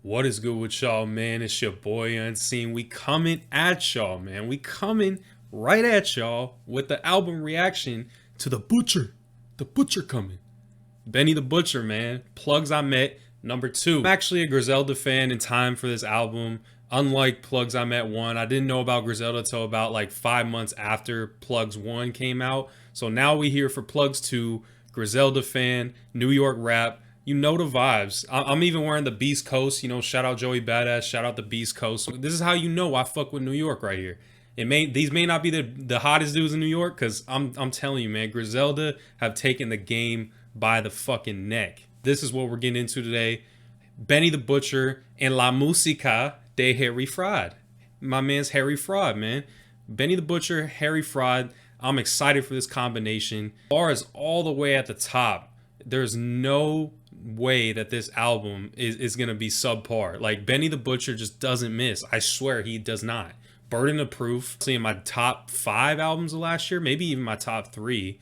What is good with y'all, man? It's your boy Unseen. We coming at y'all, man. We coming right at y'all with the album reaction to The Butcher. The Butcher coming. Benny the Butcher, man. Plugs I Met, #2. I'm actually a Griselda fan in time for this album. Unlike Plugs I Met 1, I didn't know about Griselda until about like 5 months after Plugs 1 came out. So now we here for Plugs 2, Griselda fan, New York rap. You know the vibes. I'm even wearing the Beast Coast. You know, shout out Joey Badass. Shout out the Beast Coast. This is how you know I fuck with New York right here. These may not be the hottest dudes in New York, because I'm telling you, man, Griselda have taken the game by the fucking neck. This is what we're getting into today. Benny the Butcher and La Música de Harry Fraud. My man's Harry Fraud, man. Benny the Butcher, Harry Fraud. I'm excited for this combination. Bar is all the way at the top. There's no way that this album is gonna be subpar. Like, Benny the Butcher just doesn't miss. I swear he does not. Burden of Proof, in my top 5 albums of last year, maybe even my top 3.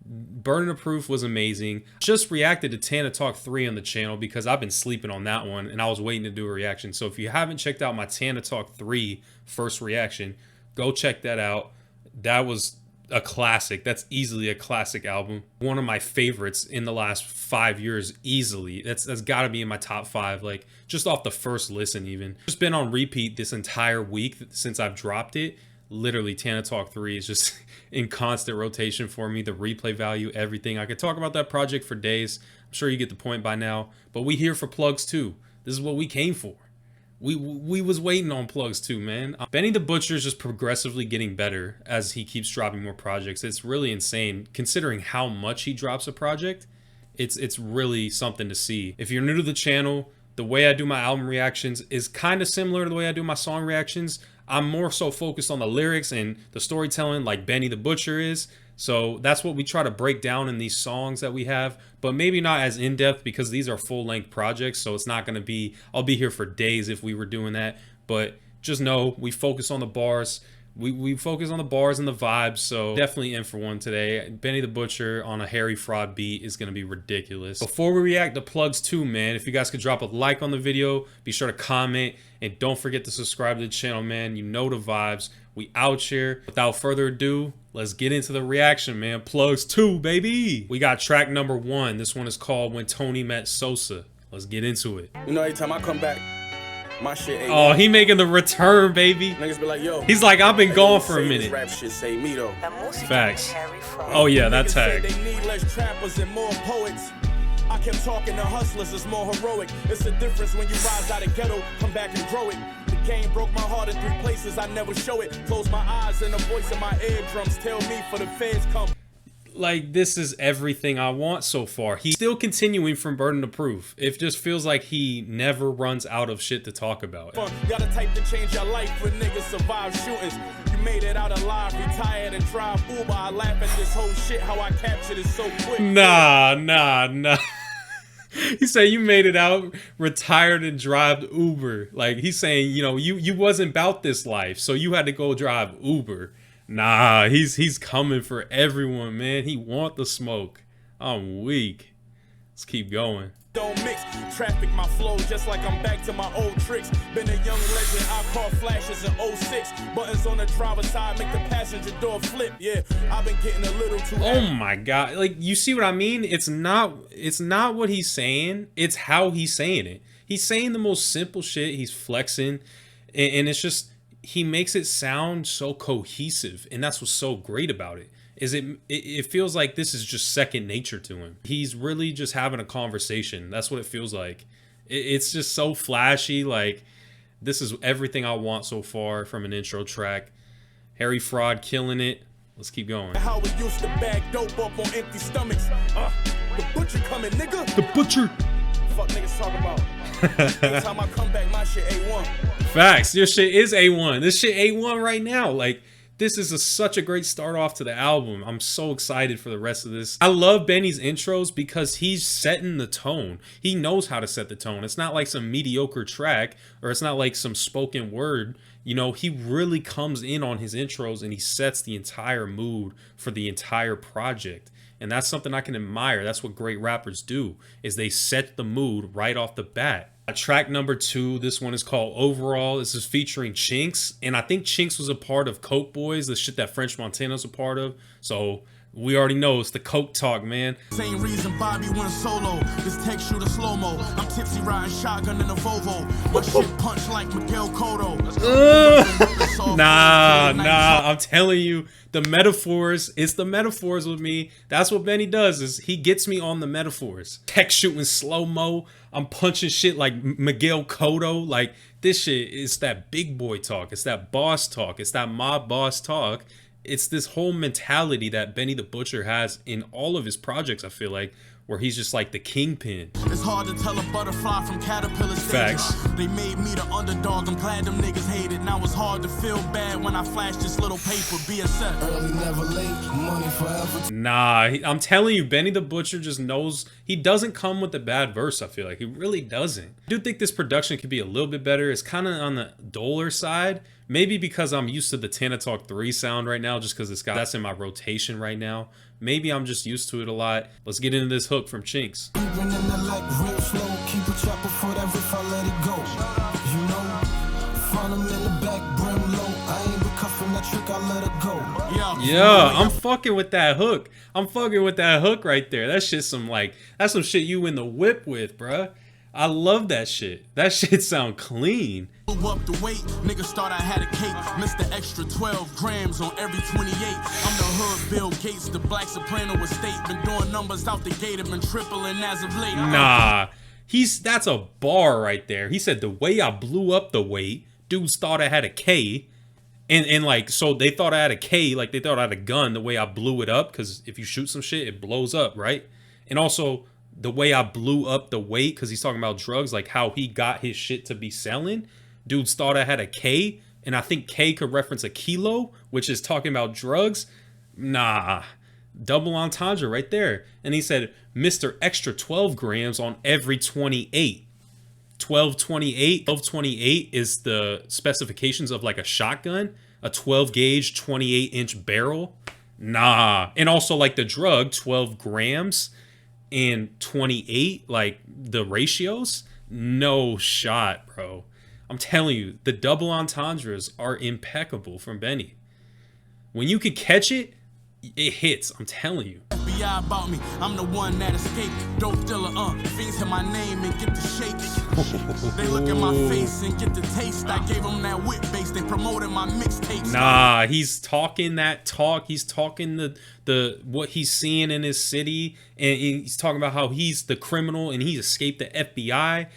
Burden of Proof was amazing. Just reacted to Tana Talk 3 on the channel because I've been sleeping on that one and I was waiting to do a reaction. So if you haven't checked out my Tana Talk 3 first reaction, go check that out. That was a classic. That's easily a classic album. One of my favorites in the last 5 years, easily. That's got to be in my top 5, like just off the first listen even. Just been on repeat this entire week since I've dropped it. Literally, Tana Talk 3 is just in constant rotation for me. The replay value, everything. I could talk about that project for days. I'm sure you get the point by now. But we here for Plugs 2. This is what we came for. We was waiting on Plugs 2, man. Benny the Butcher is just progressively getting better as he keeps dropping more projects. It's really insane considering how much he drops a project. It's really something to see. If you're new to the channel, the way I do my album reactions is kind of similar to the way I do my song reactions. I'm more so focused on the lyrics and the storytelling like Benny the Butcher is. So that's what we try to break down in these songs that we have, but maybe not as in-depth because these are full-length projects, so it's not going to be, I'll be here for days if we were doing that. But just know we focus on the bars. We focus on the bars and the vibes, so definitely in for one today. Benny the Butcher on a Harry Fraud beat is going to be ridiculous. Before we react to Plugs 2, man, if you guys could drop a like on the video, be sure to comment, and don't forget to subscribe to the channel, man. You know the vibes. We out here. Without further ado, let's get into the reaction, man. Plugs 2, baby. We got track #1. This one is called When Tony Met Sosa. Let's get into it. You know, every time I come back, my shit ain't. Oh, he making the return, baby. Niggas be like, yo. He's like, I've been gone for a minute. Rap shit say me though. Facts. Oh yeah, that Niggas tag. say they need less trappers and more poets. I kept talking to hustlers, it's more heroic. It's a difference when you rise out of ghetto, come back and grow it. The game broke my heart in 3 places, I never show it. Close my eyes and the voice in my eardrums tell me for the feds come. Like, this is everything I want so far. He's still continuing from Burden of Proof. It just feels like he never runs out of shit to talk about. Got a type to change your life when niggas survive shootings. You made it out alive, retired and drive Uber. I laugh at this whole shit, how I captured it so quick. Nah. He said you made it out, retired and drive Uber. Like, he's saying, you know, you wasn't about this life, so you had to go drive Uber. Nah, he's coming for everyone, man. He want the smoke. I'm weak. Let's keep going. Don't mix traffic my flow just like I'm back to my old tricks. Been a young legend, I caught flashes in 06. Buttons on the driver's side make the passenger door flip. Yeah, I've been getting a little too. Oh my god, like, you see what I mean? It's not what he's saying, it's how he's saying it. He's saying the most simple shit, he's flexing, and it's just, he makes it sound so cohesive, and that's what's so great about it. Is it feels like this is just second nature to him. He's really just having a conversation. That's what it feels like. It's just so flashy. Like, this is everything I want so far from an intro track. Harry Fraud killing it. Let's keep going. How we used to bag dope up on empty stomachs. The butcher coming, nigga. The butcher. Fuck niggas talk about. Every time I come back, my shit A1. Facts. Your shit is A1. This shit A1 right now. Like, this is such a great start off to the album. I'm so excited for the rest of this. I love Benny's intros because he's setting the tone. He knows how to set the tone. It's not like some mediocre track, or it's not like some spoken word. You know, he really comes in on his intros and he sets the entire mood for the entire project. And that's something I can admire. That's what great rappers do, is they set the mood right off the bat. Track number 2, this one is called Overall. This is featuring Chinx, and I think Chinx was a part of Coke Boys, the shit that French Montana's a part of. So we already know it's the Coke talk, man. Same reason Bobby went solo. This tech shooter slow-mo. I'm tipsy riding shotgun in a Volvo. My shit punch like Miguel Cotto. Nah, I'm telling you, the metaphors, it's the metaphors with me. That's what Benny does, is he gets me on the metaphors. Tech shooting slow-mo. I'm punching shit like Miguel Cotto. Like, this shit is that big boy talk. It's that boss talk. It's that mob boss talk. It's this whole mentality that Benny the Butcher has in all of his projects, I feel like, where he's just like the kingpin. It's hard to tell a butterfly from caterpillar stages. Facts. They made me the underdog. I'm glad them niggas hate it. Now it's hard to feel bad when I flash this little paper. BSF. Early, never late. Money forever. Nah, I'm telling you, Benny the Butcher just knows. He doesn't come with a bad verse, I feel like. He really doesn't. I do think this production could be a little bit better. It's kind of on the duller side. Maybe because I'm used to the Tana Talk 3 sound right now, just because that's in my rotation right now. Maybe I'm just used to it a lot. Let's get into this hook from Chinx. Yeah, I'm fucking with that hook. I'm fucking with that hook right there. That shit's that's some shit you in the whip with, bruh. I love that shit. That shit sound clean. Up the weight, niggas thought I had a cake. Missed the extra 12 grams on every 28. I'm the hood Bill Gates, the black soprano estate. Been doing numbers out the gate, have been tripling as of late. Nah, that's a bar right there. He said the way I blew up the weight, dudes thought I had a K. And like, so they thought I had a K, like they thought I had a gun the way I blew it up. Because if you shoot some shit, it blows up, right? And also, the way I blew up the weight, because he's talking about drugs, like how he got his shit to be selling. Dudes thought I had a K, and I think K could reference a kilo, which is talking about drugs. Nah, double entendre right there. And he said, Mr. Extra 12 grams on every 28. 1228 is the specifications of like a shotgun, a 12 gauge 28-inch barrel. Nah. And also like the drug, 12 grams and 28, like the ratios, no shot, bro. I'm telling you, the double entendres are impeccable from Benny. When you could catch it, it hits. I'm telling you. FBI about me. I'm the one that escaped. Dope dealer, fiends hear my name and get the shakes. They look at my face and get the taste. I gave them that whip base. They promoted my mixtapes. Nah, he's talking that talk. He's talking the what he's seeing in his city, and he's talking about how he's the criminal and he's escaped the FBI.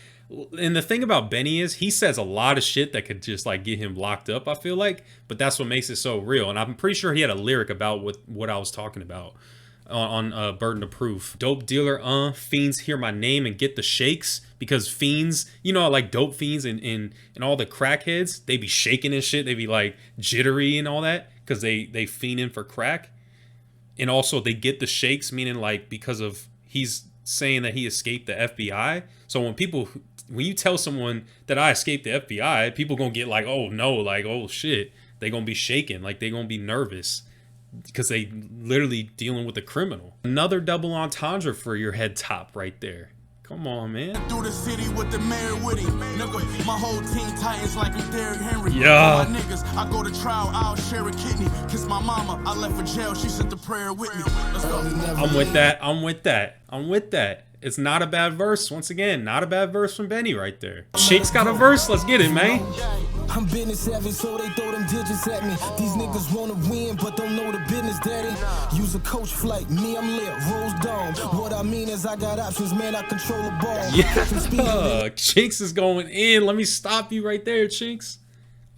And the thing about Benny is he says a lot of shit that could just like get him locked up, I feel like, but that's what makes it so real. And I'm pretty sure he had a lyric about what I was talking about on Burden of Proof. Dope dealer, fiends hear my name and get the shakes, because fiends, you know, like dope fiends and all the crackheads, they be shaking and shit. They be like jittery and all that because they fiending for crack. And also they get the shakes, meaning like because of he's saying that he escaped the FBI. So when you tell someone that I escaped the FBI, people gonna get like, oh no, like, oh shit. They gonna be shaking, like they gonna be nervous because they literally dealing with a criminal. Another double entendre for your head top right there. Come on, man. Through the city with the mayor with him. Nigga, my whole team Titans like I'm Derrick Henry. Yeah. My niggas, I go to trial, I'll share a kidney. Kiss my mama, I left for jail, she sent the prayer with me. Let's go. I'm with that. It's not a bad verse. Once again, not a bad verse from Benny right there. Chinx got a verse. Let's get it, man. I'm business savvy, so they throw them digits at me. These niggas wanna win, but don't know the business, daddy. Use a coach flight, me, I'm lit, Rose Dome. What I mean is I got options, man, I control the ball. Yeah, Chinx is going in. Let me stop you right there, Chinx.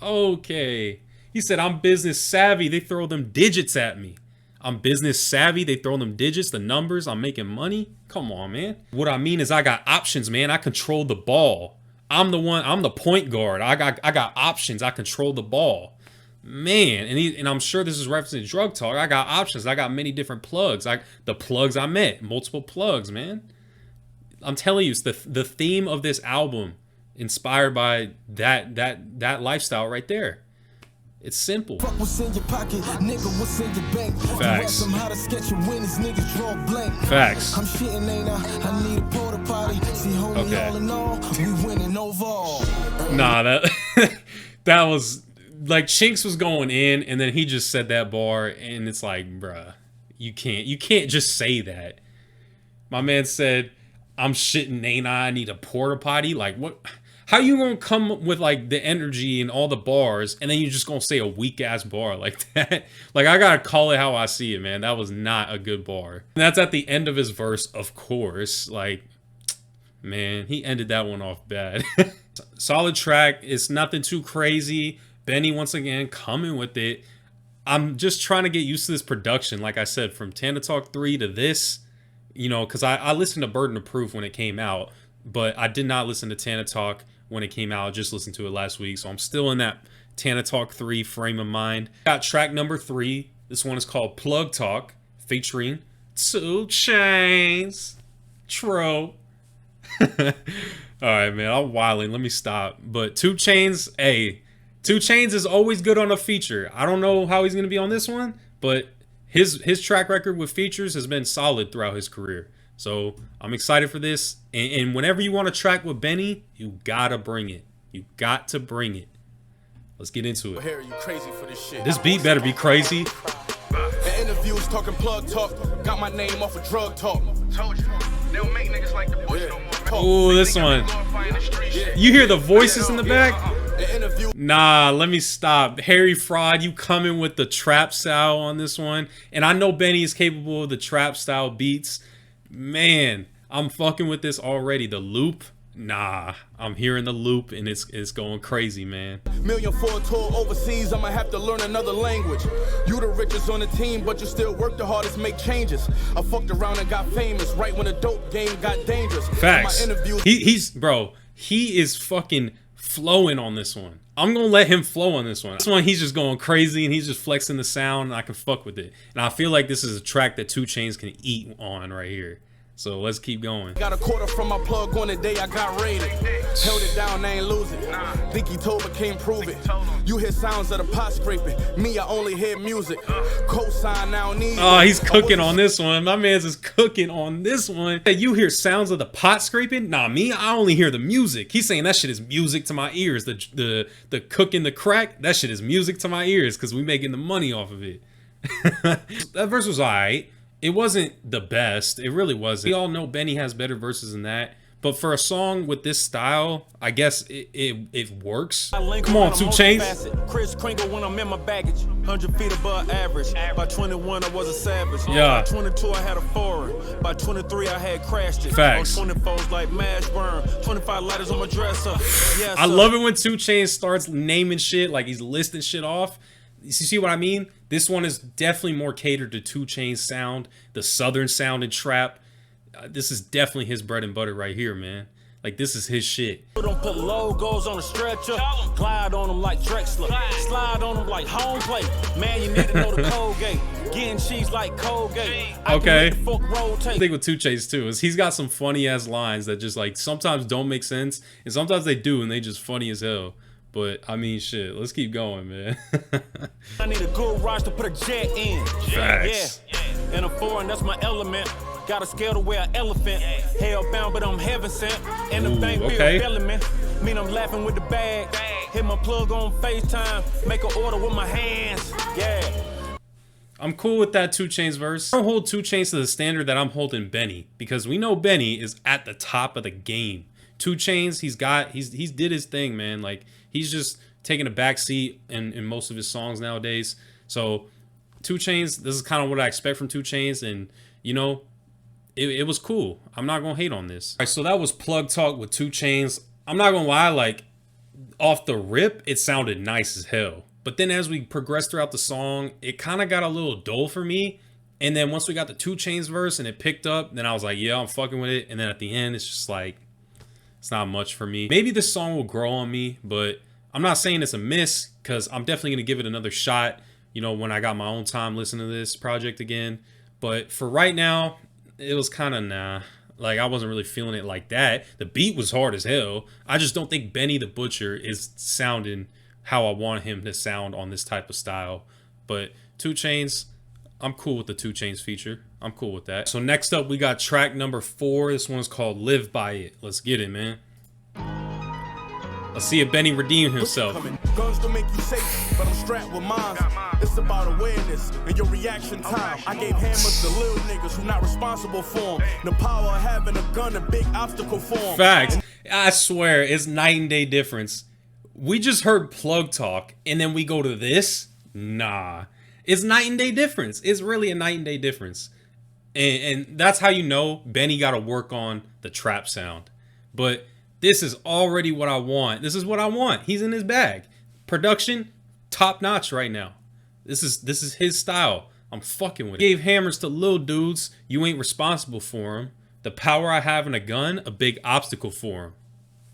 Okay. He said, I'm business savvy. They throw them digits at me. I'm business savvy. They throw them digits, the numbers. I'm making money. Come on, man. What I mean is I got options, man. I control the ball. I'm the point guard. I got options. I control the ball. Man, and I'm sure this is referencing drug talk. I got options. I got many different plugs. The plugs I met, multiple plugs, man. I'm telling you, it's the theme of this album inspired by that lifestyle right there. It's simple. Fuck what's in your pocket, nigga, what's in your bank? Facts. You how to sketch your winners, niggas draw blank. Facts. I'm shitting, ain't I need a porta potty. See, homie, Okay. all in all, we winning overall. Nah, that that was like Chinx was going in, and then he just said that bar, and it's like, bruh, you can't just say that. My man said, I'm shitting, ain't I need a porta potty. Like, what? How you gonna come with like the energy and all the bars, and then you just gonna say a weak ass bar like that? Like, I gotta call it how I see it, man. That was not a good bar. And that's at the end of his verse, of course. Like, man, he ended that one off bad. Solid track. It's nothing too crazy. Benny once again coming with it. I'm just trying to get used to this production. Like I said, from Tana Talk 3 to this, you know, because I listened to Burden of Proof when it came out, but I did not listen to Tana Talk when it came out. I just listened to it last week, so I'm still in that Tana Talk 3 frame of mind. Got track number 3. This one is called Plug Talk, featuring 2 Chainz. Tro. Alright, man, I'm wilding. Let me stop. But 2 Chainz, hey, 2 Chainz is always good on a feature. I don't know how he's going to be on this one, but his track record with features has been solid throughout his career. So I'm excited for this. And whenever you want to track with Benny, you gotta bring it. You got to bring it. Let's get into it. Harry, you crazy for this shit. This beat better be crazy. The interviews talking plug talk. Got my name off of drug talk. Told you. They don't make niggas like the Bush no more. Ooh, this one. You hear the voices in the back? Nah, let me stop. Harry Fraud, you coming with the trap style on this one. And I know Benny is capable of the trap style beats. Man, I'm fucking with this already. The loop, nah, I'm hearing the loop and it's going crazy, man. Million for a tour overseas, I'ma have to learn another language. You the richest on the team, but you still work the hardest, make changes. I fucked around and got famous right when the dope game got dangerous. Facts. He is fucking flowing on this one. I'm gonna let him flow on this one. This one, he's just going crazy and he's just flexing the sound, and I can fuck with it. And I feel like this is a track that 2 Chainz can eat on right here. So let's keep going. Got a quarter from my plug on the day I got raided. Held it down, I ain't losing. Think he told me can't prove it. You hear sounds of the pot scraping. Me, I only hear music. Cosign, I don't need. Oh, he's cooking on this one. My man's is cooking on this one. Hey, you hear sounds of the pot scraping? Nah, me, I only hear the music. He's saying that shit is music to my ears. The cooking, the crack, that shit is music to my ears because we making the money off of it. That verse was alright. It wasn't the best. It really wasn't. We all know Benny has better verses than that. But for a song with this style, I guess it works. Come on, 2 Chainz. Chris Kringle when I'm in my baggage. 100 feet above average. By 21, I was a savage. Yeah. By 22, I had a foreign. By 23, I had crashed it. Facts. On 24s like mash burn. 25 lighters on my dresser. Yes, I love it when 2 Chainz starts naming shit, like he's listing shit off. You see what I mean? This one is definitely more catered to 2 Chainz sound, the southern sound and trap. This is definitely his bread and butter right here, man. Like, this is his shit. Don't put logos on a stretcher. Glide on them like Drexler. Slide on them like home plate. Man, you need to know the Colgate. Getting cheese like Colgate. Okay. The thing with 2 Chainz too is he's got some funny ass lines that just like sometimes don't make sense, and sometimes they do, and they just funny as hell. But I mean, shit. Let's keep going, man. I need a good rise to put a jet in. Facts. Yeah. And a foreign, that's my element. Got a scale to wear an elephant. Hellbound, but I'm heaven sent. And the thing okay. real element. Mean I'm laughing with the bag. Hit my plug on FaceTime. Make an order with my hands. Yeah. I'm cool with that 2 Chainz verse. I don't hold 2 Chainz to the standard that I'm holding Benny, because we know Benny is at the top of the game. 2 Chainz, he's did his thing, man. Like, he's just taking a back seat in most of his songs nowadays. So 2 Chainz, this is kind of what I expect from 2 Chainz, and you know, it was cool. I'm not gonna hate on this. All right, so that was Plug Talk with 2 Chainz. I'm not gonna lie, like, off the rip, it sounded nice as hell. But then as we progressed throughout the song, it kind of got a little dull for me. And then once we got the 2 Chainz verse and it picked up, then I was like, yeah, I'm fucking with it. And then at the end, it's just like, it's not much for me. Maybe this song will grow on me, but I'm not saying it's a miss, because I'm definitely going to give it another shot, you know, when I got my own time listening to this project again. But for right now, it was kind of nah. Like, I wasn't really feeling it like that. The beat was hard as hell. I just don't think Benny the Butcher is sounding how I want him to sound on this type of style. But 2 Chainz, I'm cool with the 2 Chainz feature. I'm cool with that. So next up, we got track number 4. This one's called Live By It. Let's get it, man. Let's see if Benny redeem himself. Guns don't make you safe, but I'm strapped with mines. It's about awareness and your reaction time. I gave hammers to little niggas who not responsible for them. The power of having a gun, a big obstacle for them. Facts. I swear, it's night and day difference. We just heard plug talk, and then we go to this? Nah. It's night and day difference. It's really a night and day difference. And that's how you know Benny got to work on the trap sound. But this is already what I want. This is what I want. He's in his bag. Production, top notch right now. This is his style. I'm fucking with it. Gave hammers to little dudes. You ain't responsible for him. The power I have in a gun, a big obstacle for him.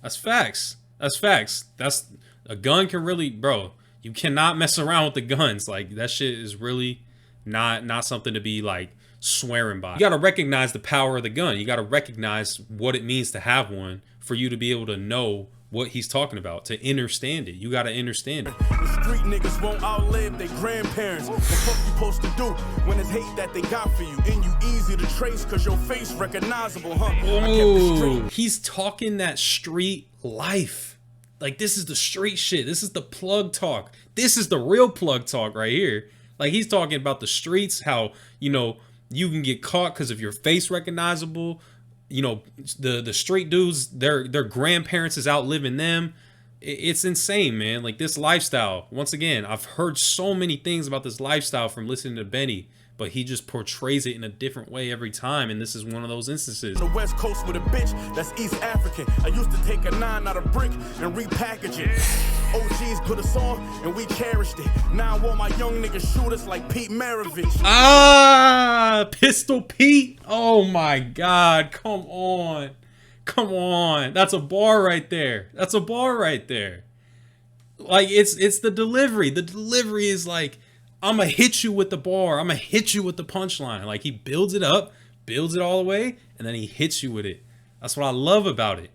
That's facts. That's facts. That's a gun can really, bro. You cannot mess around with the guns. Like, that shit is really not something to be like swearing by. You gotta recognize the power of the gun. You gotta recognize what it means to have one for you to be able to know what he's talking about, to understand it. You gotta understand it. The street niggas won't outlive their grandparents. What the fuck you supposed to do when it's hate that they got for you? And you easy to trace cause your face recognizable, huh? Oh, he's talking that street life. Like, this is the street shit. This is the plug talk. This is the real plug talk right here. Like, he's talking about the streets, how, you know, you can get caught because of your face recognizable. You know, the street dudes, their grandparents is outliving them. It's insane, man. Like, this lifestyle, once again, I've heard so many things about this lifestyle from listening to Benny, but he just portrays it in a different way every time, and this is one of those instances. The West Coast with a bitch that's East African. I used to take a 9 out of brick and repackage it. OGs put us on and we cherished it. Now I want my young niggas shoot us like Pete Maravich. Ah, Pistol Pete. Oh my God, come on. Come on. That's a bar right there. That's a bar right there. Like, it's the delivery. The delivery is like, I'm gonna hit you with the bar. I'm gonna hit you with the punchline. Like, he builds it up, builds it all the way, and then he hits you with it. That's what I love about it.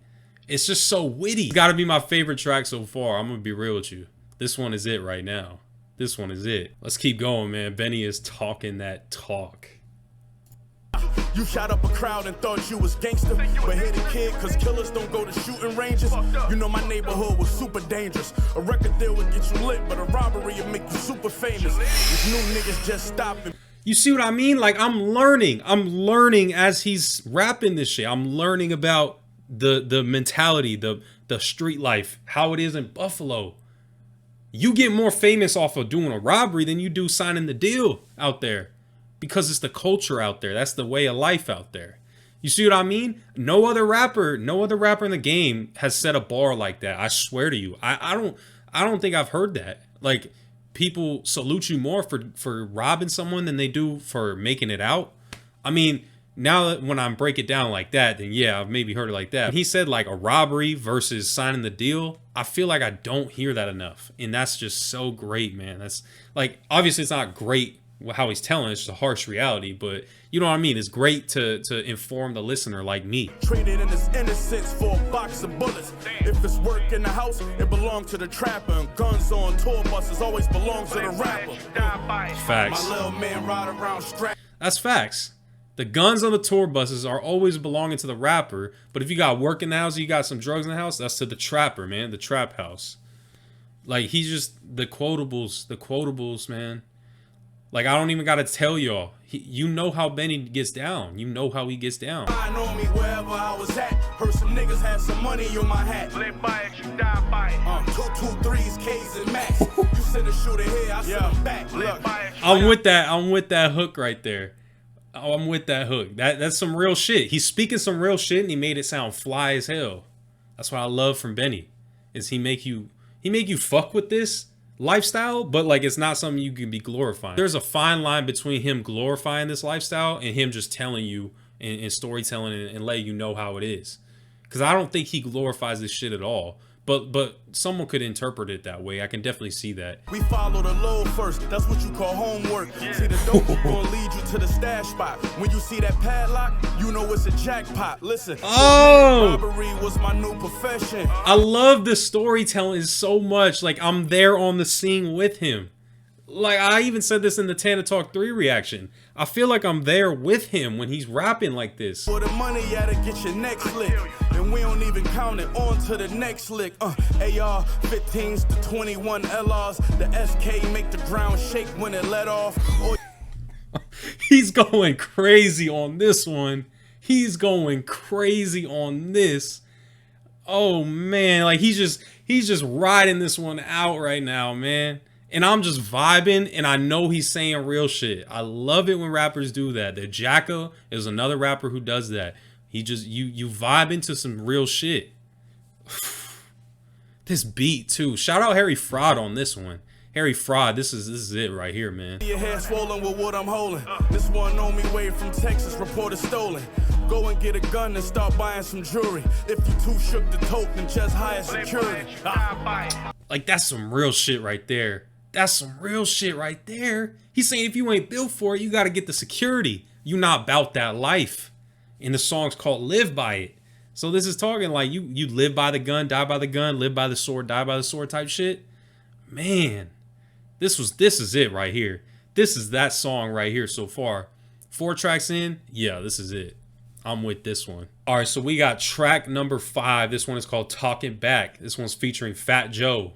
It's just so witty. It's gotta be my favorite track so far. I'm gonna be real with you. This one is it right now. This one is it. Let's keep going, man. Benny is talking that talk. You shot up a crowd and thought you was gangster, but hit a kid cause killers don't go to shooting ranges. You know my neighborhood was super dangerous. A record deal would get you lit, but a robbery would make you super famous. These new niggas just stopping. You see what I mean? Like, I'm learning as he's rapping this shit. I'm learning about the mentality, the street life, how it is in Buffalo. You get more famous off of doing a robbery than you do signing the deal out there. Because it's the culture out there. That's the way of life out there. You see what I mean? No other rapper in the game has set a bar like that. I swear to you. I don't think I've heard that. Like, people salute you more for robbing someone than they do for making it out. I mean, now that when I break it down like that, then yeah, I've maybe heard it like that. He said like a robbery versus signing the deal. I feel like I don't hear that enough. And that's just so great, man. That's like, obviously it's not great how he's telling, it's just a harsh reality, but you know what I mean? It's great to inform the listener like me. Traded in his innocence for a box of bullets. If it's work in the house, it belongs to the trapper. And guns on tour buses always belongs to the rapper. Facts. My little man ride around strapped. That's facts. The guns on the tour buses are always belonging to the rapper, but if you got work in the house, you got some drugs in the house, that's to the trapper, man, the trap house. Like, he's just, the quotables, man. Like, I don't even gotta tell y'all. You know how Benny gets down. You know how he gets down. I know me wherever I was at. Heard some niggas had some money on my hat. Live by it, you die by it. 223s, K's and Max. You send a shooter here, I send him back. Look, I'm with that hook right there. I'm with that hook. That's some real shit. He's speaking some real shit and he made it sound fly as hell. That's what I love from Benny. Is he make you fuck with this lifestyle, but like, it's not something you can be glorifying. There's a fine line between him glorifying this lifestyle and him just telling you and storytelling and letting you know how it is. Because I don't think he glorifies this shit at all, but someone could interpret it that way. I can definitely see that. We follow the load first, that's what you call homework. See, the dope gonna lead you to the stash spot. When you see that padlock, you know it's a jackpot. Listen, robbery was my new profession. I love the storytelling so much. Like, I'm there on the scene with him. Like, I even said this in the Tana Talk 3 reaction. I feel like I'm there with him when he's rapping like this. For the money, you gotta get your next lick. And we don't even count it on to the next lick. AR 15s to 21 LRs. The SK make the ground shake when it let off. He's going crazy on this one. He's going crazy on this. Oh man, like he's just riding this one out right now, man. And I'm just vibing, and I know he's saying real shit. I love it when rappers do that. The Jacka is another rapper who does that. He just, you vibe into some real shit. This beat too. Shout out Harry Fraud on this one. Harry Fraud, this is it right here, man. Your hair swollen with what I'm holding. This one on me way from Texas, reported stolen. Go and get a gun and start buying some jewelry. If you too shook to tote, then just hire security. Like, that's some real shit right there. That's some real shit right there. He's saying if you ain't built for it, you got to get the security. You not about that life. And the song's called Live By It. So this is talking like you live by the gun, die by the gun, live by the sword, die by the sword type shit. Man, this is it right here. This is that song right here so far. 4 tracks in, yeah, this is it. I'm with this one. All right, so we got track number 5. This one is called Talking Back. This one's featuring Fat Joe.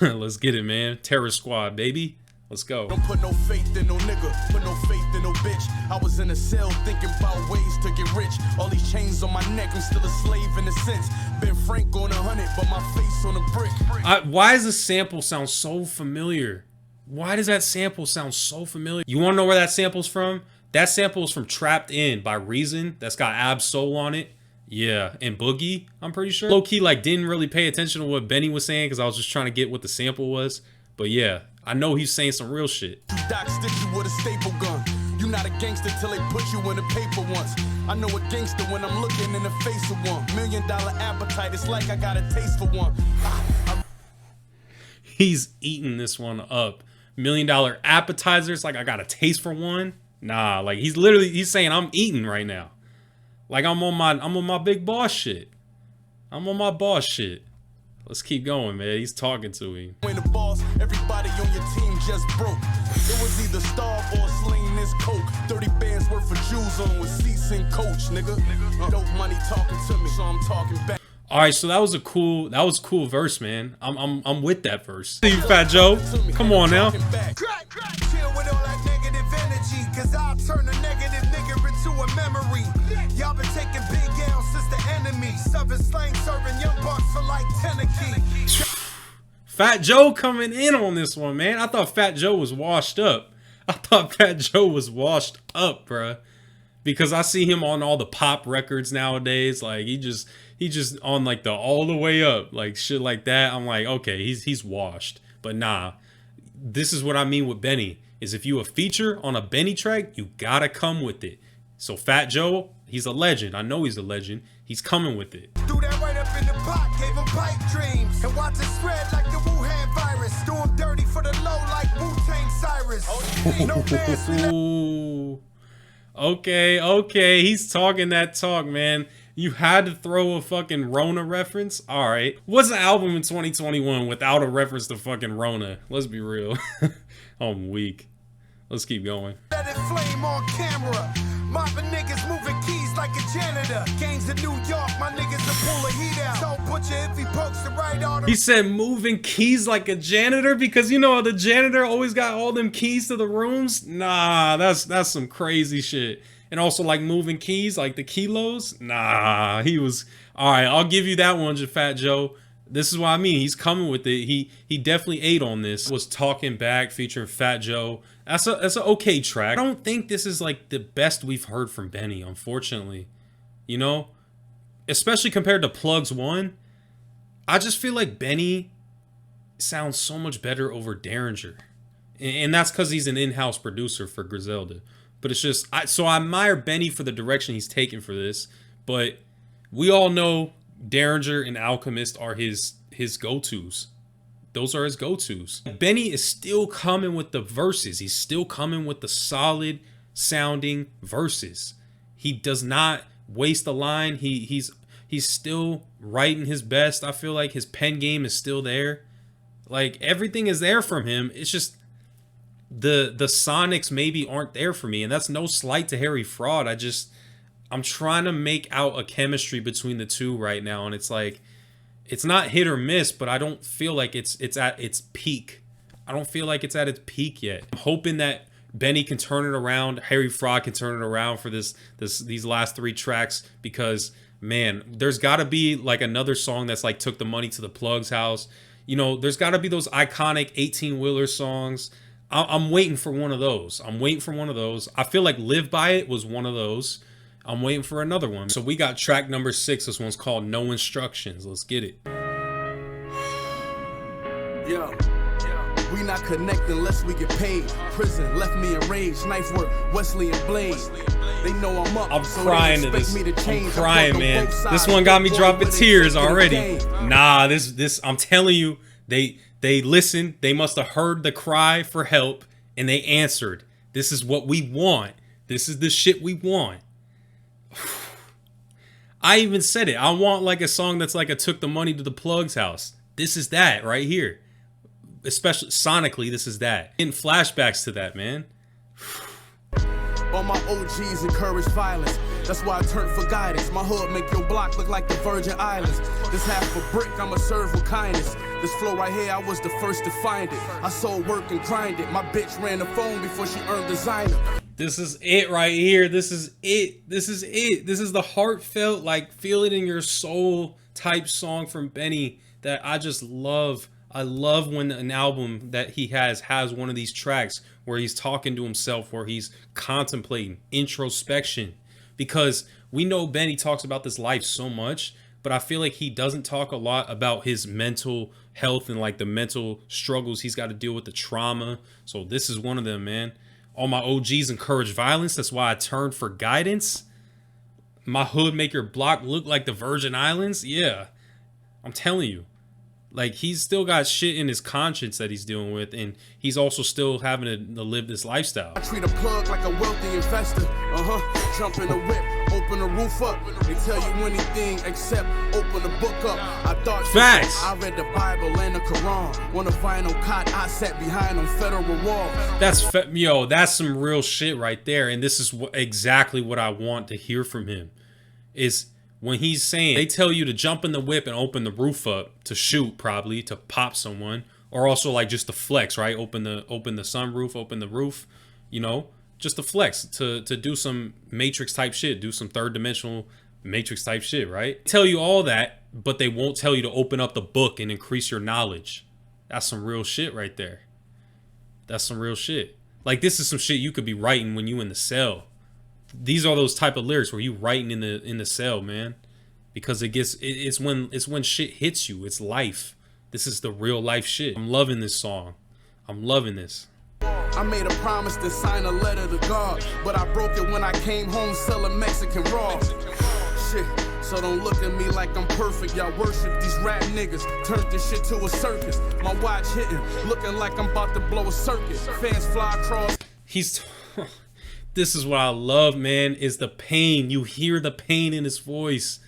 Let's get it, man. Terror Squad, baby. Let's go. Don't put no faith in no nigga, put no faith in no bitch. I was in a cell thinking about ways to get rich. All these chains on my neck, I'm still a slave in a sense. Been Frank on 100, but my face on a brick. Why does the sample sound so familiar? Why does that sample sound so familiar? You want to know where that sample's from? That sample is from Trapped In by Reason. That's got Ab Soul on it. Yeah, and Boogie, I'm pretty sure. Low-key, like, didn't really pay attention to what Benny was saying because I was just trying to get what the sample was. But yeah, I know he's saying some real shit. Doc stick you with a staple gun. You not a gangster till they put you in the paper once. I know a gangster when I'm looking in the face of one. $1 million appetite, it's like I got a taste for one. He's eating this one up. $1 million appetizer, it's like I got a taste for one. Nah, like he's saying I'm eating right now. Like I'm on my big boss shit. I'm on my boss shit. Let's keep going, man. He's talking to him. When the boss, everybody on your team just broke. It was either starve or sling this coke. 30 bands worth of jewels on with seats and coach, nigga. Dope money talking to me, so I'm talking back. All right, so that was a cool verse, man. I'm with that verse. See you, Fat Joe. Come on now. Chill with all that negative energy, cause I'll turn a negative nigga into a memory. Y'all been taking big L's since the enemy. Serving slang, serving young bucks for like 10 a key. Fat Joe coming in on this one, man. I thought Fat Joe was washed up. Bruh. Because I see him on all the pop records nowadays. Like he just on like the all the way up, like shit like that. I'm like, okay, he's washed. But nah, this is what I mean with Benny. Is if you a feature on a Benny track, you gotta come with it. So Fat Joe, he's a legend. I know he's a legend. He's coming with it. Do that right up in the pot, gave him pipe dreams. And watch it spread like the Wuhan virus. Do him dirty for the low like Wu-Tang Cyrus. No man. Ooh. Okay. He's talking that talk, man. You had to throw a fucking Rona reference? All right. What's an album in 2021 without a reference to fucking Rona? Let's be real. I'm weak. Let's keep going. Let it flame on camera. Mopping niggas moving keys like a janitor. Gangs in New York, my niggas will pull a heat out. So butcher if he pokes the right artery. He said moving keys like a janitor because you know the janitor always got all them keys to the rooms. Nah, that's some crazy shit. And also like moving keys like the kilos. Nah, he was all right. I'll give you that one, Fat Joe. This is what I mean. He's coming with it. He definitely ate on this. Was Talking Back featuring Fat Joe. That's an okay track. I don't think this is like the best we've heard from Benny, unfortunately. You know, especially compared to Plugs 1. I just feel like Benny sounds so much better over Derringer. And that's because he's an in-house producer for Griselda. But it's just, so I admire Benny for the direction he's taken for this. But we all know Derringer and Alchemist are his his go-tos. Those are his go-tos. Benny is still coming with the verses. He's still coming with the solid sounding verses. He does not waste a line. He's still writing his best. I feel like his pen game is still there. Like, everything is there from him. It's just the sonics maybe aren't there for me, and that's no slight to Harry Fraud. I'm trying to make out a chemistry between the two right now, and it's like, it's not hit or miss, but I don't feel like it's at its peak. I don't feel like it's at its peak yet. I'm hoping that Benny can turn it around, Harry Fraud can turn it around for these last 3 tracks, because man, there's got to be like another song that's like Took the Money to the Plug's house. You know, there's got to be those iconic 18-wheeler songs. I'm waiting for one of those. I feel like Live By It was one of those. I'm waiting for another one. So we got track number 6. This one's called No Instructions. Let's get it. Yeah. We not connected unless we get paid. Prison left me enraged. Knife work, Wesley and Blade. They know I'm up. I'm crying to this. I'm crying, man. This one got me dropping tears already. Nah, this I'm telling you, they listened. They must have heard the cry for help, and they answered. This is what we want. This is the shit we want. I even said it. I want like a song that's like a Took the Money to the Plug's house. This is that right here. Especially sonically, this is that. Getting flashbacks to that, man. All my OGs encourage violence. That's why I turned for guidance. My hood make your block look like the Virgin Islands. This half a brick, I'ma serve with kindness. This flow right here, I was the first to find it. I sold work and grind it. My bitch ran the phone before she earned designer. This is it right here. This is it. This is it. This is the heartfelt, like, feel it in your soul type song from Benny that I just love. I love when an album that he has one of these tracks where he's talking to himself, where he's contemplating introspection, because we know Benny talks about this life so much, but I feel like he doesn't talk a lot about his mental health and like the mental struggles he's got to deal with, the trauma. So this is one of them, man. All my OGs encourage violence. That's why I turned for guidance. My hood make your block look like the Virgin Islands. Yeah, I'm telling you. Like, he's still got shit in his conscience that he's dealing with, and he's also still having to live this lifestyle. I treat a plug like a wealthy investor. Jump in the whip, open the roof up. They tell you anything except open the book up. I thought facts. I read the Bible and the Quran. On a vinyl cot, I sat behind on federal wall. That's some real shit right there, and this is exactly what I want to hear from him. Is when he's saying, they tell you to jump in the whip and open the roof up to shoot, probably to pop someone, or also like just to flex, right? Open the sunroof, open the roof, you know, just to flex, to do some Matrix type shit, do some third dimensional Matrix type shit, right? They tell you all that, but they won't tell you to open up the book and increase your knowledge. That's some real shit right there. That's some real shit. Like, this is some shit you could be writing when you in the cell. These are those type of lyrics where you writing in the cell, man, because it's when shit hits you. It's life. This is the real life shit. I'm loving this song. I'm loving this. I made a promise to sign a letter to God, but I broke it when I came home selling Mexican raw. Shit. So don't look at me like I'm perfect. Y'all worship these rap niggas. Turned this shit to a circus. My watch hitting, looking like I'm about to blow a circuit. Fans fly across. This is what I love, man, is the pain. You hear the pain in his voice.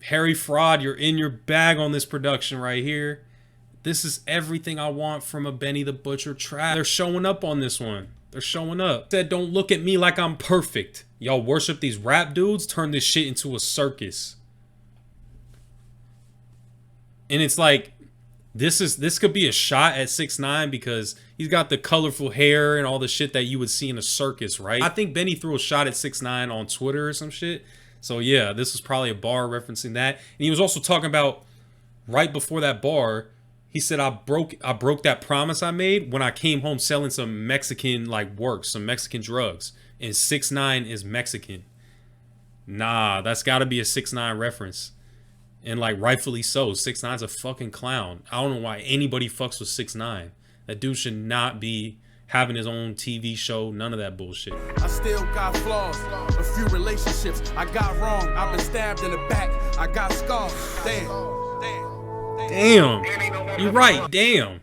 Harry Fraud, you're in your bag on this production right here. This is everything I want from a Benny the Butcher track. They're showing up on this one. They're showing up. Said, don't look at me like I'm perfect. Y'all worship these rap dudes, turn this shit into a circus. And it's like, this could be a shot at 6ix9ine because he's got the colorful hair and all the shit that you would see in a circus, right? I think Benny threw a shot at 6ix9ine on Twitter or some shit. So yeah, this was probably a bar referencing that. And he was also talking about, right before that bar, he said, I broke that promise I made when I came home selling some Mexican like work, some Mexican drugs. And 6ix9ine is Mexican. Nah, that's gotta be a 6ix9ine reference. And like, rightfully so. 6ix9ine's a fucking clown. I don't know why anybody fucks with 6ix9ine. That dude should not be having his own TV show. None of that bullshit. I still got flaws. A few relationships I got wrong. I've been stabbed in the back. I got scars. Damn. Damn. You're right. Damn.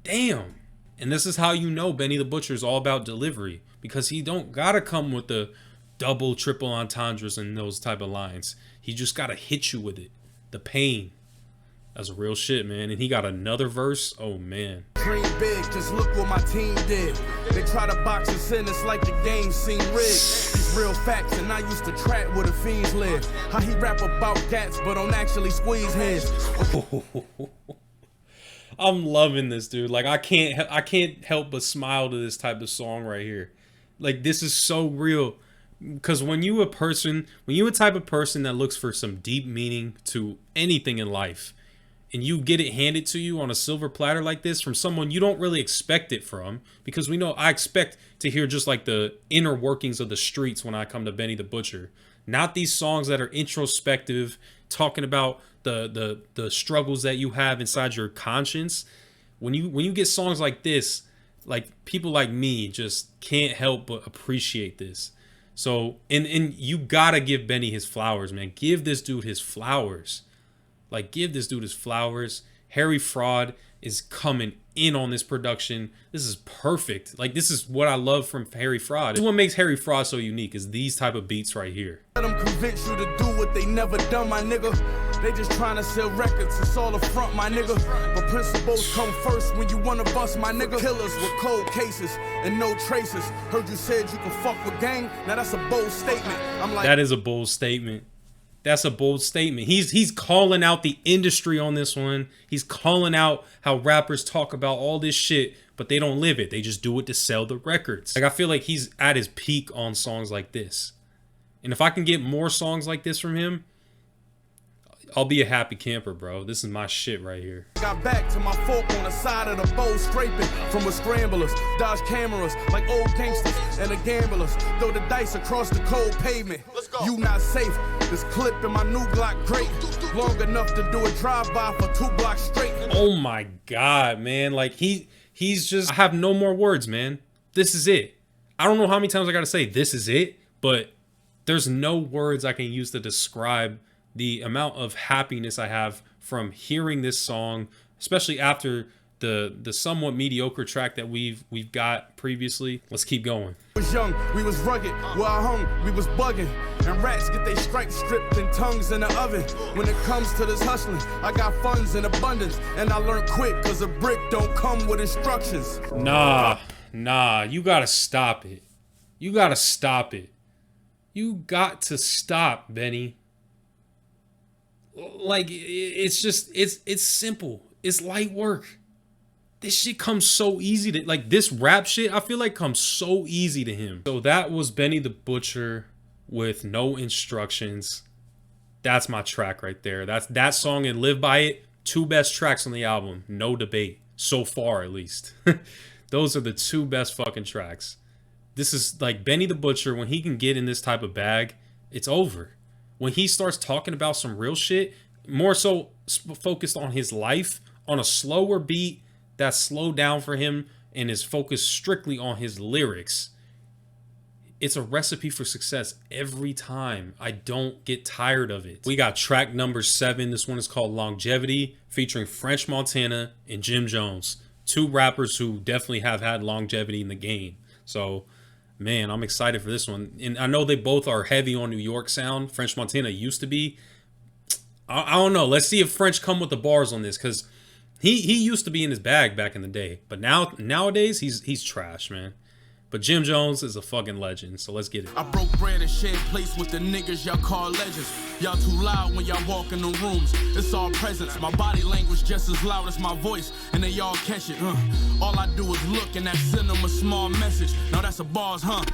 Damn. And this is how you know Benny the Butcher is all about delivery, because he don't gotta come with the double, triple entendres and those type of lines. He just gotta hit you with it. The pain. That's real shit, man. And he got another verse. Oh, man. Dream big, just look what my team did. They try to box us in, it's like the game seem rigged. These real facts, and I used to trap where the fiends live. How he rap about cats, but don't actually squeeze heads. I'm loving this, dude. Like, I can't help but smile to this type of song right here. Like, this is so real. Because when you a type of person that looks for some deep meaning to anything in life, and you get it handed to you on a silver platter like this from someone you don't really expect it from, because we know I expect to hear just like the inner workings of the streets when I come to Benny the Butcher, not these songs that are introspective, talking about the struggles that you have inside your conscience. When you get songs like this, like, people like me just can't help but appreciate this. So, and you gotta give Benny his flowers, man. Give this dude his flowers. Like, give this dude his flowers. Harry Fraud is coming in on this production. This is perfect. Like, this is what I love from Harry Fraud. This is what makes Harry Fraud so unique, is these type of beats right here. Let them convince you to do what they never done, my nigga. They just trying to sell records, it's all a front, my nigga. But principles come first when you wanna bust, my nigga. Killers with cold cases and no traces. Heard you said you can fuck with gang. Now that's a bold statement. I'm like, that is a bold statement. That's a bold statement. He's calling out the industry on this one. He's calling out how rappers talk about all this shit, but they don't live it. They just do it to sell the records. Like, I feel like he's at his peak on songs like this. And if I can get more songs like this from him, I'll be a happy camper, bro. This is my shit right here. Got back to my fork on the side of the bow, scraping from a scramblers, dodge cameras like old gangsters and the gamblers. Throw the dice across the cold pavement. Let's go. You not safe. This clip in my new Glock great, long enough to do a drive-by for 2 blocks straight. Oh my God, man! Like, he's just. I have no more words, man. This is it. I don't know how many times I gotta say this is it, but there's no words I can use to describe the amount of happiness I have from hearing this song, especially after the somewhat mediocre track that we've got previously. Let's keep going. Was young, we was rugged, where I hung, we was bugging. And rats get they stripes stripped and tongues in the oven. When it comes to this hustling, I got funds in abundance. And I learned quick, cause a brick don't come with instructions. Nah, you gotta stop it. You gotta stop it. You got to stop, Benny. Like, it's just, it's simple. It's light work. This shit comes so easy to, like, this rap shit, I feel like comes so easy to him. So that was Benny the Butcher with No Instructions. That's my track right there. That's that song and Live By It. 2 best tracks on the album. No debate. So far, at least. Those are the 2 best fucking tracks. This is like Benny the Butcher. When he can get in this type of bag, it's over. When he starts talking about some real shit, more so focused on his life, on a slower beat that's slowed down for him and is focused strictly on his lyrics, it's a recipe for success every time. I don't get tired of it. We got track number 7. This one is called Longevity, featuring French Montana and Jim Jones. 2 rappers who definitely have had longevity in the game. So, man, I'm excited for this one. And I know they both are heavy on New York sound. French Montana used to be. I don't know. Let's see if French come with the bars on this, because he used to be in his bag back in the day. But nowadays, he's trash, man. But Jim Jones is a fucking legend, so let's get it. I broke bread and shared plates with the niggas y'all call legends. Y'all too loud when y'all walk in the rooms. It's all presence. My body language just as loud as my voice, and they all catch it. All I do is look and that send them a small message. Now that's a bars, huh?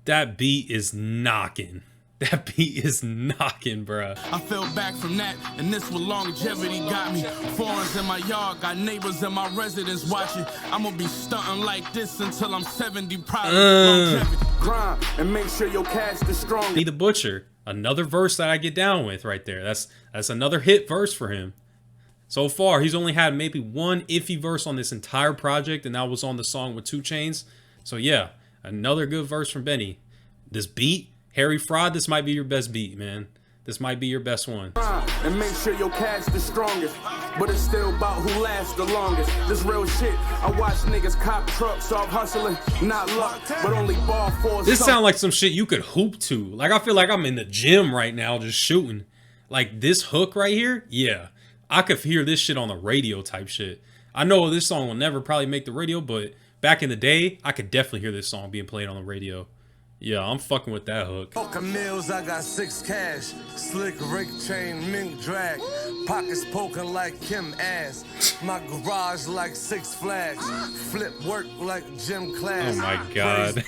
That beat is knocking. That beat is knocking, bruh. I fell back from that, and this what longevity got me. Foreigns in my yard, got neighbors in my residence watching. I'm gonna be stunting like this until I'm 70, probably. Longevity. Grind and make sure your cast is strong. Benny the Butcher, another verse that I get down with right there. That's another hit verse for him. So far, he's only had maybe 1 iffy verse on this entire project, and that was on the song with 2 Chainz. So yeah, another good verse from Benny. This beat, Harry Fraud, this might be your best beat, man. This might be your best one. And make sure your cash the strongest, but it's still about who lasts the longest. This real shit. I watch niggas cop trucks off hustling, not luck, but only ball for. This sound like some shit you could hoop to. Like, I feel like I'm in the gym right now just shooting. Like, this hook right here, yeah, I could hear this shit on the radio type shit. I know this song will never probably make the radio, but back in the day, I could definitely hear this song being played on the radio. Yeah, I'm fucking with that hook. Poker meals, I got 6 cash. Slick Rick chain, mink drag. Pockets poking like Kim ass. My garage like 6 Flags. Flip work like gym class. Oh my god.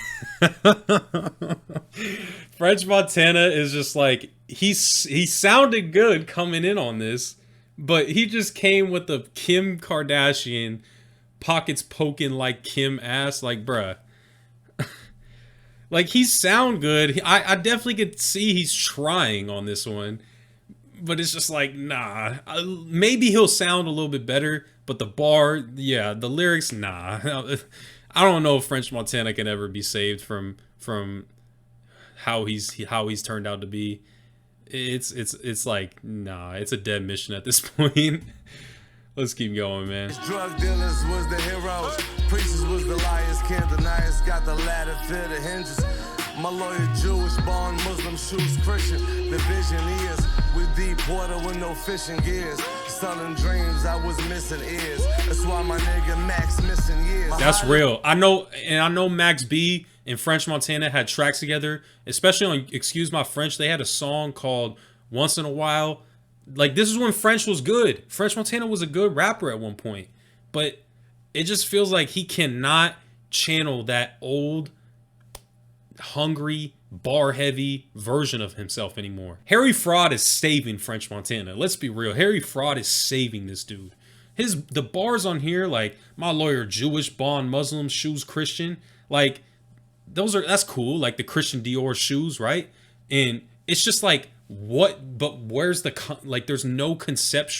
French Montana is just like, he sounded good coming in on this, but he just came with the Kim Kardashian pockets poking like Kim ass. Like, bruh. Like, he sound good. I definitely could see he's trying on this one. But it's just like, nah. Maybe he'll sound a little bit better. But the bar, yeah, the lyrics, nah. I don't know if French Montana can ever be saved from how he's turned out to be. It's like, nah. It's a dead mission at this point. Let's keep going, man. Drug dealers was the heroes. Preachers was the liars. Can't deny us. Got the ladder, fear the hinges. My lawyer Jewish, born Muslim, shoes Christian. The vision is with deep water with no fishing gears. Selling dreams, I was missing ears. That's why my nigga Max missing years. That's real. I know Max B and French Montana had tracks together, especially on Excuse My French. They had a song called Once in a While. Like, this is when French was good. French Montana was a good rapper at one point. But it just feels like he cannot channel that old, hungry, bar-heavy version of himself anymore. Harry Fraud is saving French Montana. Let's be real. Harry Fraud is saving this dude. The bars on here, like, my lawyer Jewish, born Muslim, shoes Christian. Like, that's cool. Like, the Christian Dior shoes, right? And it's just like, but where's the like, there's no concept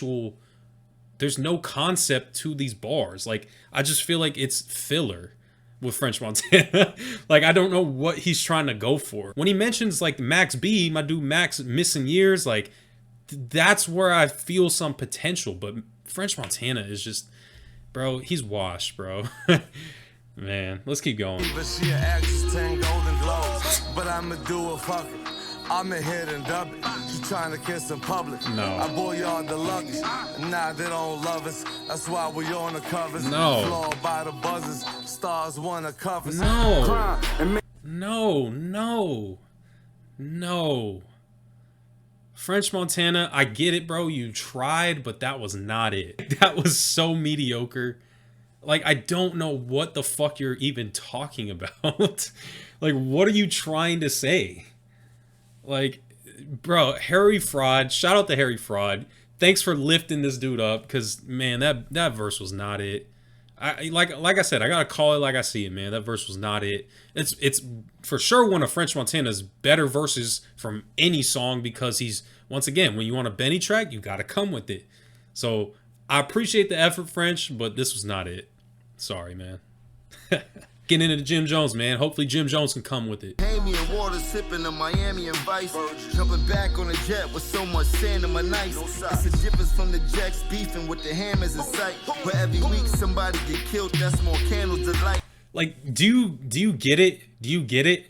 to these bars. Like, I just feel like it's filler with French Montana. Like, I don't know what he's trying to go for. When he mentions like Max B, my dude Max missing years, like, that's where I feel some potential. But French Montana is just, bro, he's washed, bro. Man, let's keep going. But she an actress, 10 golden globes. But I'ma do a fuck it. I'm a hit and dub it. She trying to kiss in public. No. I bought y'all the luggage. Nah, they don't love us. That's why we on the covers. No. Flawed by the buzzers. Stars wanna cover. No. French Montana, I get it, bro. You tried, but that was not it. That was so mediocre. Like, I don't know what the fuck you're even talking about. Like, what are you trying to say? Like, bro, Harry Fraud, shout out to Harry Fraud. Thanks for lifting this dude up, because, man, that verse was not it. Like I said, I gotta call it like I see it, man. That verse was not it. It's for sure one of French Montana's better verses from any song, because he's, once again, when you want a Benny track, you gotta come with it. So I appreciate the effort, French, but this was not it. Sorry, man. Getting into Jim Jones, man. Hopefully Jim Jones can come with it. Amy and water sipping a Miami and Vice. Jumping back on a jet with so much sand in my nights. It's a difference from the Jacks beefing with the hammers in sight. Where every week somebody get killed, that's more candles to light. Like, do you get it? Do you get it?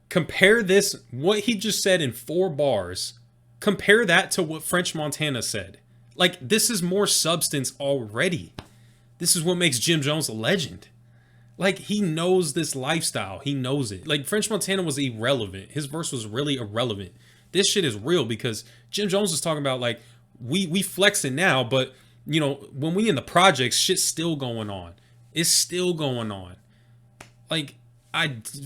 Compare this, what he just said in 4 bars. Compare that to what French Montana said. Like, this is more substance already. This is what makes Jim Jones a legend. Like, he knows this lifestyle. He knows it. Like, French Montana was irrelevant. His verse was really irrelevant. This shit is real, because Jim Jones is talking about, like, we flexing now, but, you know, when we in the projects, shit's still going on. It's still going on. Like,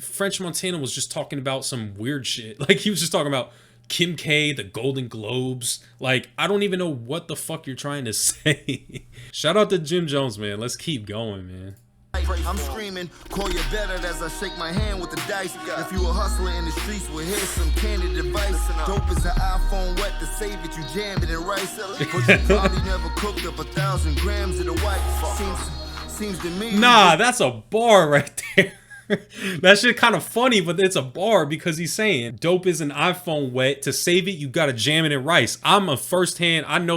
French Montana was just talking about some weird shit. Like, he was just talking about Kim K, the Golden Globes. Like, I don't even know what the fuck you're trying to say. Shout out to Jim Jones, man. Let's keep going, man. I'm screaming, call you better as I shake my hand with the dice. If you a hustler in the streets, well, here's some candid advice. Dope is an iPhone wet to save it, you jam it in rice. But you probably never cooked up 1,000 grams of the white. Seems to me. Nah, that's a bar right there. That shit kind of funny, but it's a bar because he's saying dope is an iPhone wet. To save it, you gotta jam it in rice. I know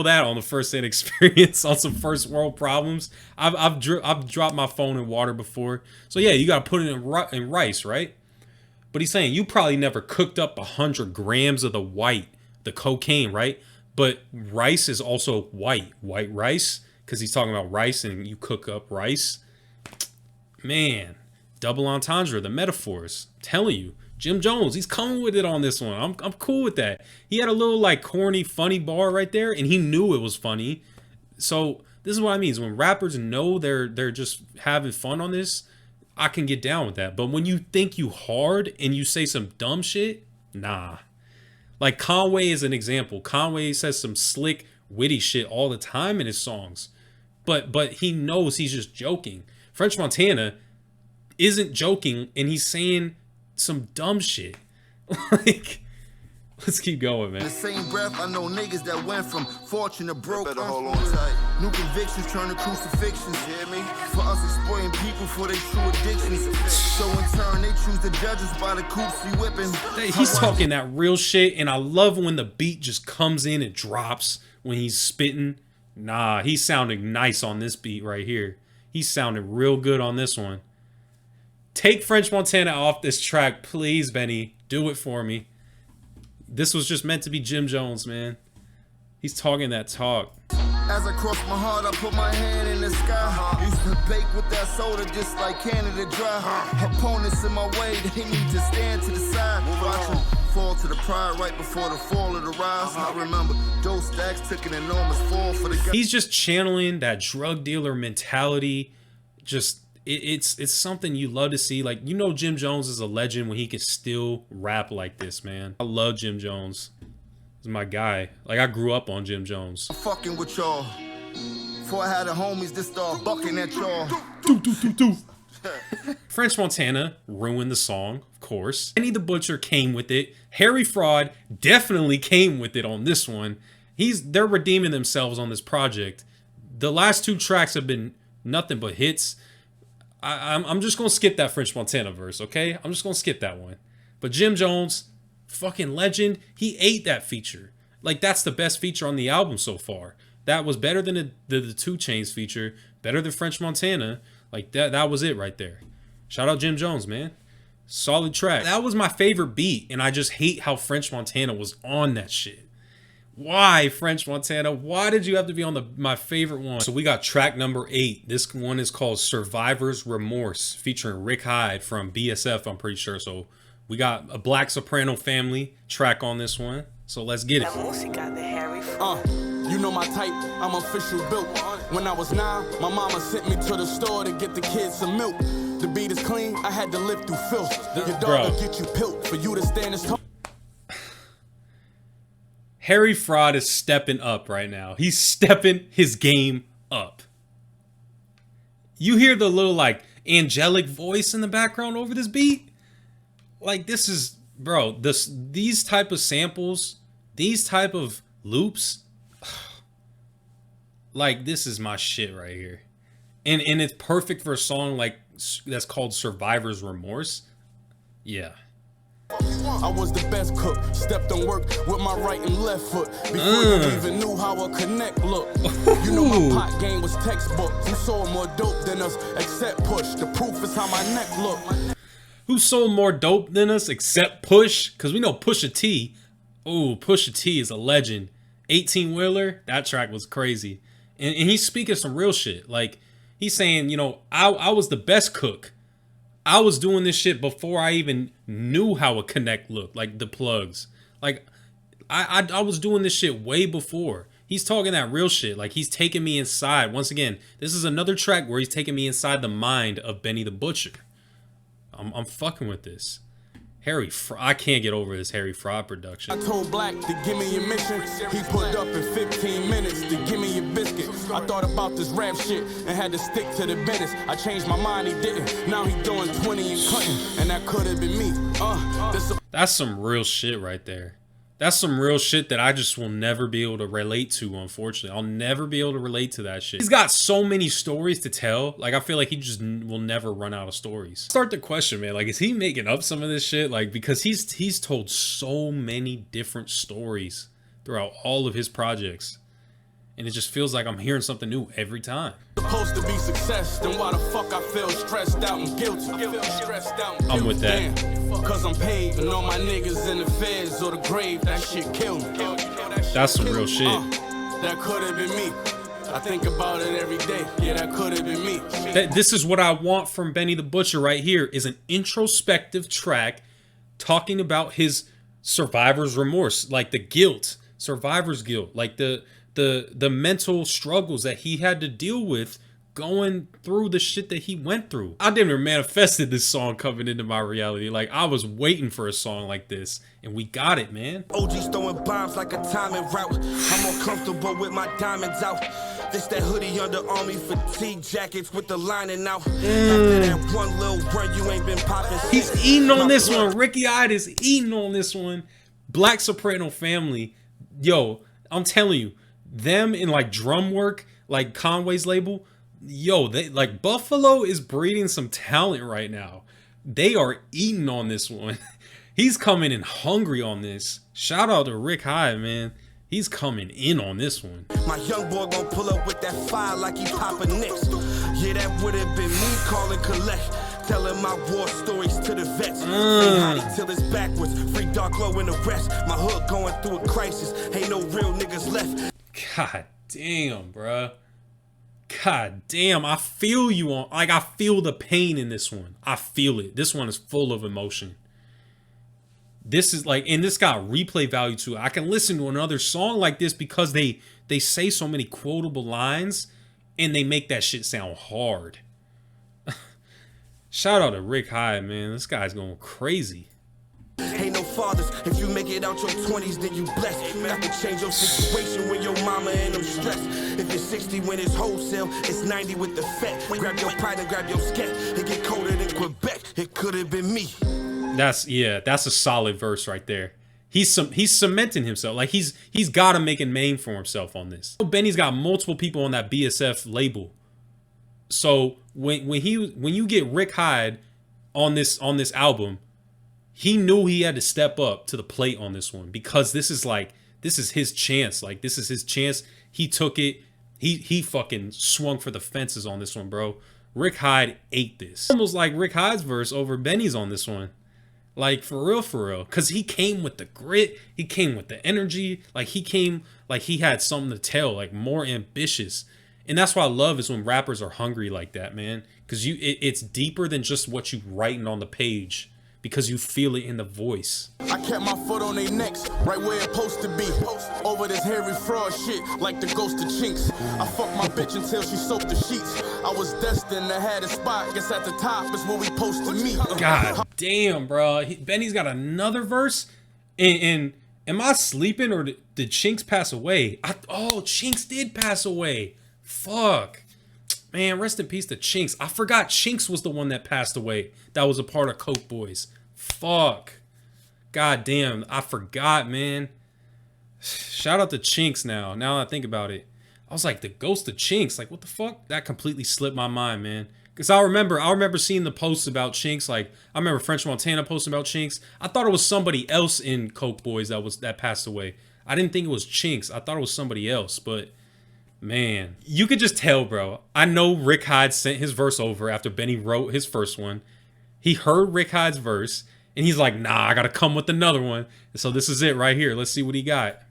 that on the first-hand experience on some first world problems. I've dropped my phone in water before. So yeah, you gotta put it in rice, right? But he's saying you probably never cooked up 100 grams of the cocaine, right? But rice is also white rice, because he's talking about rice and you cook up rice. Man, double entendre, the metaphors. I'm telling you, Jim Jones, he's coming with it on this one. I'm cool with that. He had a little like corny, funny bar right there, and he knew it was funny. So this is what I mean. Is when rappers know they're just having fun on this, I can get down with that. But when you think you hard and you say some dumb shit, nah. Like Conway is an example. Conway says some slick, witty shit all the time in his songs. But he knows he's just joking. French Montana isn't joking, and he's saying some dumb shit. Like, let's keep going, man. In the same breath, I know niggas that went from fortune to broke. Better hold on tight. New convictions turn to crucifixions. You hear me? For us exploiting people for their true addictions. So in turn, they choose to judge us by the coops we whipping. He's talking that real shit, and I love when the beat just comes in and drops when he's spitting. Nah, he's sounding nice on this beat right here. He's sounding real good on this one. Take French Montana off this track, please, Benny. Do it for me. This was just meant to be Jim Jones, man. He's talking that talk. As I cross my heart, I put my hand in the sky. Used to bake with that soda just like Canada Dry. Opponents in my way, they need to stand to the side. Watch them fall to the pride right before the fall of the rise. I remember Joe Stacks took an enormous fall for the guy. He's just channeling that drug dealer mentality. Just it's something you love to see. Like, you know, Jim Jones is a legend when he can still rap like this, man. I love Jim Jones. He's my guy. Like, I grew up on Jim Jones. I'm fucking with y'all. Before I had the homies that start bucking at y'all. French Montana ruined the song, of course. Benny the Butcher came with it. Harry Fraud definitely came with it on this one. They're redeeming themselves on this project. The last two tracks have been nothing but hits. I'm just gonna skip that French Montana verse, okay? I'm just gonna skip that one. But Jim Jones, fucking legend, he ate that feature. Like, that's the best feature on the album so far. That was better than the 2 Chainz feature, better than French Montana. Like, that was it right there. Shout out Jim Jones, man. Solid track. That was my favorite beat, and I just hate how French Montana was on that shit. Why, French Montana? Why did you have to be on my favorite one? So we got track number 8. This one is called Survivor's Remorse, featuring Rick Hyde from BSF, I'm pretty sure. So we got a Black Soprano Family track on this one. So let's get it. You know my type, I'm official built. When I was 9, my mama sent me to the store to get the kids some milk. The beat is clean, I had to live through filth. Your dog will get you pilt for you to stand as tall. Harry Fraud is stepping up right now. He's stepping his game up. You hear the little like angelic voice in the background over this beat? Like, this is, bro, these type of samples, these type of loops, like, this is my shit right here. And it's perfect for a song like that's called Survivor's Remorse. Yeah. I was the best cook, stepped on work with my right and left foot before you even knew how a connect looked. You know my pot game was textbook. Who sold more dope than us except push? The proof is how my neck look. Who sold more dope than us except Push? Because we know Pusha T. Oh, Pusha T is a legend. 18-wheeler, that track was crazy. And he's speaking some real shit. Like, he's saying, you know, I was the best cook. I was doing this shit before I even knew how a connect looked, like the plugs. Like, I was doing this shit way before. He's talking that real shit. Like, he's taking me inside. Once again, this is another track where he's taking me inside the mind of Benny the Butcher. I'm fucking with this. I can't get over this Harry Fraud production. I told Black to give me your mission. He put up in 15 minutes to give me your biscuit. I thought about this rap shit and had to stick to the business. I changed my mind, he didn't. Now he doing 20 and cutting, and that could have been me. That's some real shit right there. That's some real shit that I just will never be able to relate to, unfortunately. I'll never be able to relate to that shit. He's got so many stories to tell. Like, I feel like he just will never run out of stories. Start the question, man. Like, is he making up some of this shit? Like, because he's told so many different stories throughout all of his projects. And it just feels like I'm hearing something new every time. Supposed to be success, then why the fuck I feel stressed out and guilty? I'm with that. Cause I'm paid and all my niggas in the feds or the grave, that shit killed me. That's some real shit. That could have been me. I think about it every day. Yeah, that could have been me. This is what I want from Benny the Butcher right here, is an introspective track talking about his survivor's remorse, like the guilt, survivor's guilt, like the mental struggles that he had to deal with going through the shit that he went through. I damn near manifested this song coming into my reality. Like, I was waiting for a song like this, and we got it, man. OG's throwing bombs like a timing route. I'm more comfortable with my diamonds out. This that hoodie under army fatigue jackets with the lining out. After that one little run, you ain't been popping. He's eating on this one. Ricky Hyde is eating on this one. Black Soprano Family. Yo, I'm telling you, them in like drum work, like Conway's label, yo, they like Buffalo is breeding some talent right now. They are eating on this one. He's coming in hungry on this. Shout out to Rick Hyde, man. He's coming in on this one. My young boy gon' pull up with that fire like he poppin' nicks. Yeah, that would have been me calling collect. Telling my war stories to the vets. Ain't hottie till it's backwards. Free Dark Low in the rest. My hood going through a crisis. Ain't no real niggas left. God damn, bruh. God damn, I feel you on, like, I feel the pain in this one. I feel it. This one is full of emotion. This is like, and this got replay value to it. I can listen to another song like this because they say so many quotable lines and they make that shit sound hard. Shout out to Rick Hyde, man. This guy's going crazy. Ain't no fathers. If you make it out your 20s, then you blessed. I can change your situation when your mama and them stressed. If it's 60 when it's wholesale, it's 90 with the fat. Grab your pride and grab your scat. It get colder than Quebec. It could have been me. That's a solid verse right there. He's cementing himself. Like he's got to make a name for himself on this. Benny's got multiple people on that BSF label. So when you get Rick Hyde on this album, he knew he had to step up to the plate on this one because this is his chance. Like, this is his chance. He took it. He fucking swung for the fences on this one, bro. Rick Hyde ate this. Almost like Rick Hyde's verse over Benny's on this one. Like, for real. Because he came with the grit. He came with the energy. Like, he came like he had something to tell, like more ambitious. And that's what I love is when rappers are hungry like that, man. Because it's deeper than just what you writing on the page. Because you feel it in the voice. I kept my foot on their necks, right where it's supposed to be. Over this hairy fraud shit, like the ghost of Chinx. I fucked my bitch until she soaked the sheets. I was destined to have a spot. Guess at the top is where we supposed to meet. God damn, bro. Benny's got another verse. And am I sleeping or did Chinx pass away? Chinx did pass away. Fuck. Man, rest in peace to Chinx. I forgot Chinx was the one that passed away. That was a part of Coke Boys. Fuck. God damn. I forgot, man. Shout out to Chinx now. Now that I think about it. I was like, the ghost of Chinx. Like, what the fuck? That completely slipped my mind, man. Because I remember seeing the posts about Chinx. Like, I remember French Montana posting about Chinx. I thought it was somebody else in Coke Boys that passed away. I didn't think it was Chinx. I thought it was somebody else, but... man, you could just tell, bro. I know Rick Hyde sent his verse over after Benny wrote his first one. He heard Rick Hyde's verse, and he's like, nah, I gotta come with another one. And so this is it right here. Let's see what he got.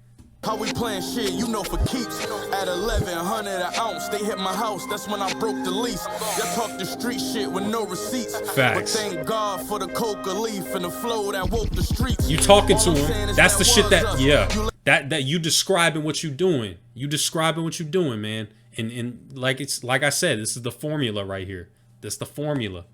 How we playing shit, you know, for keeps. At 1100 an ounce, they hit my house. That's when I broke the lease. Y'all talk the street shit with no receipts. Facts. But thank God for the coca leaf and the flow that woke the streets. You talking to him. That's the shit that, yeah. That you describing what you doing. You describing what you doing, man. And like I said, this is the formula right here. This is the formula.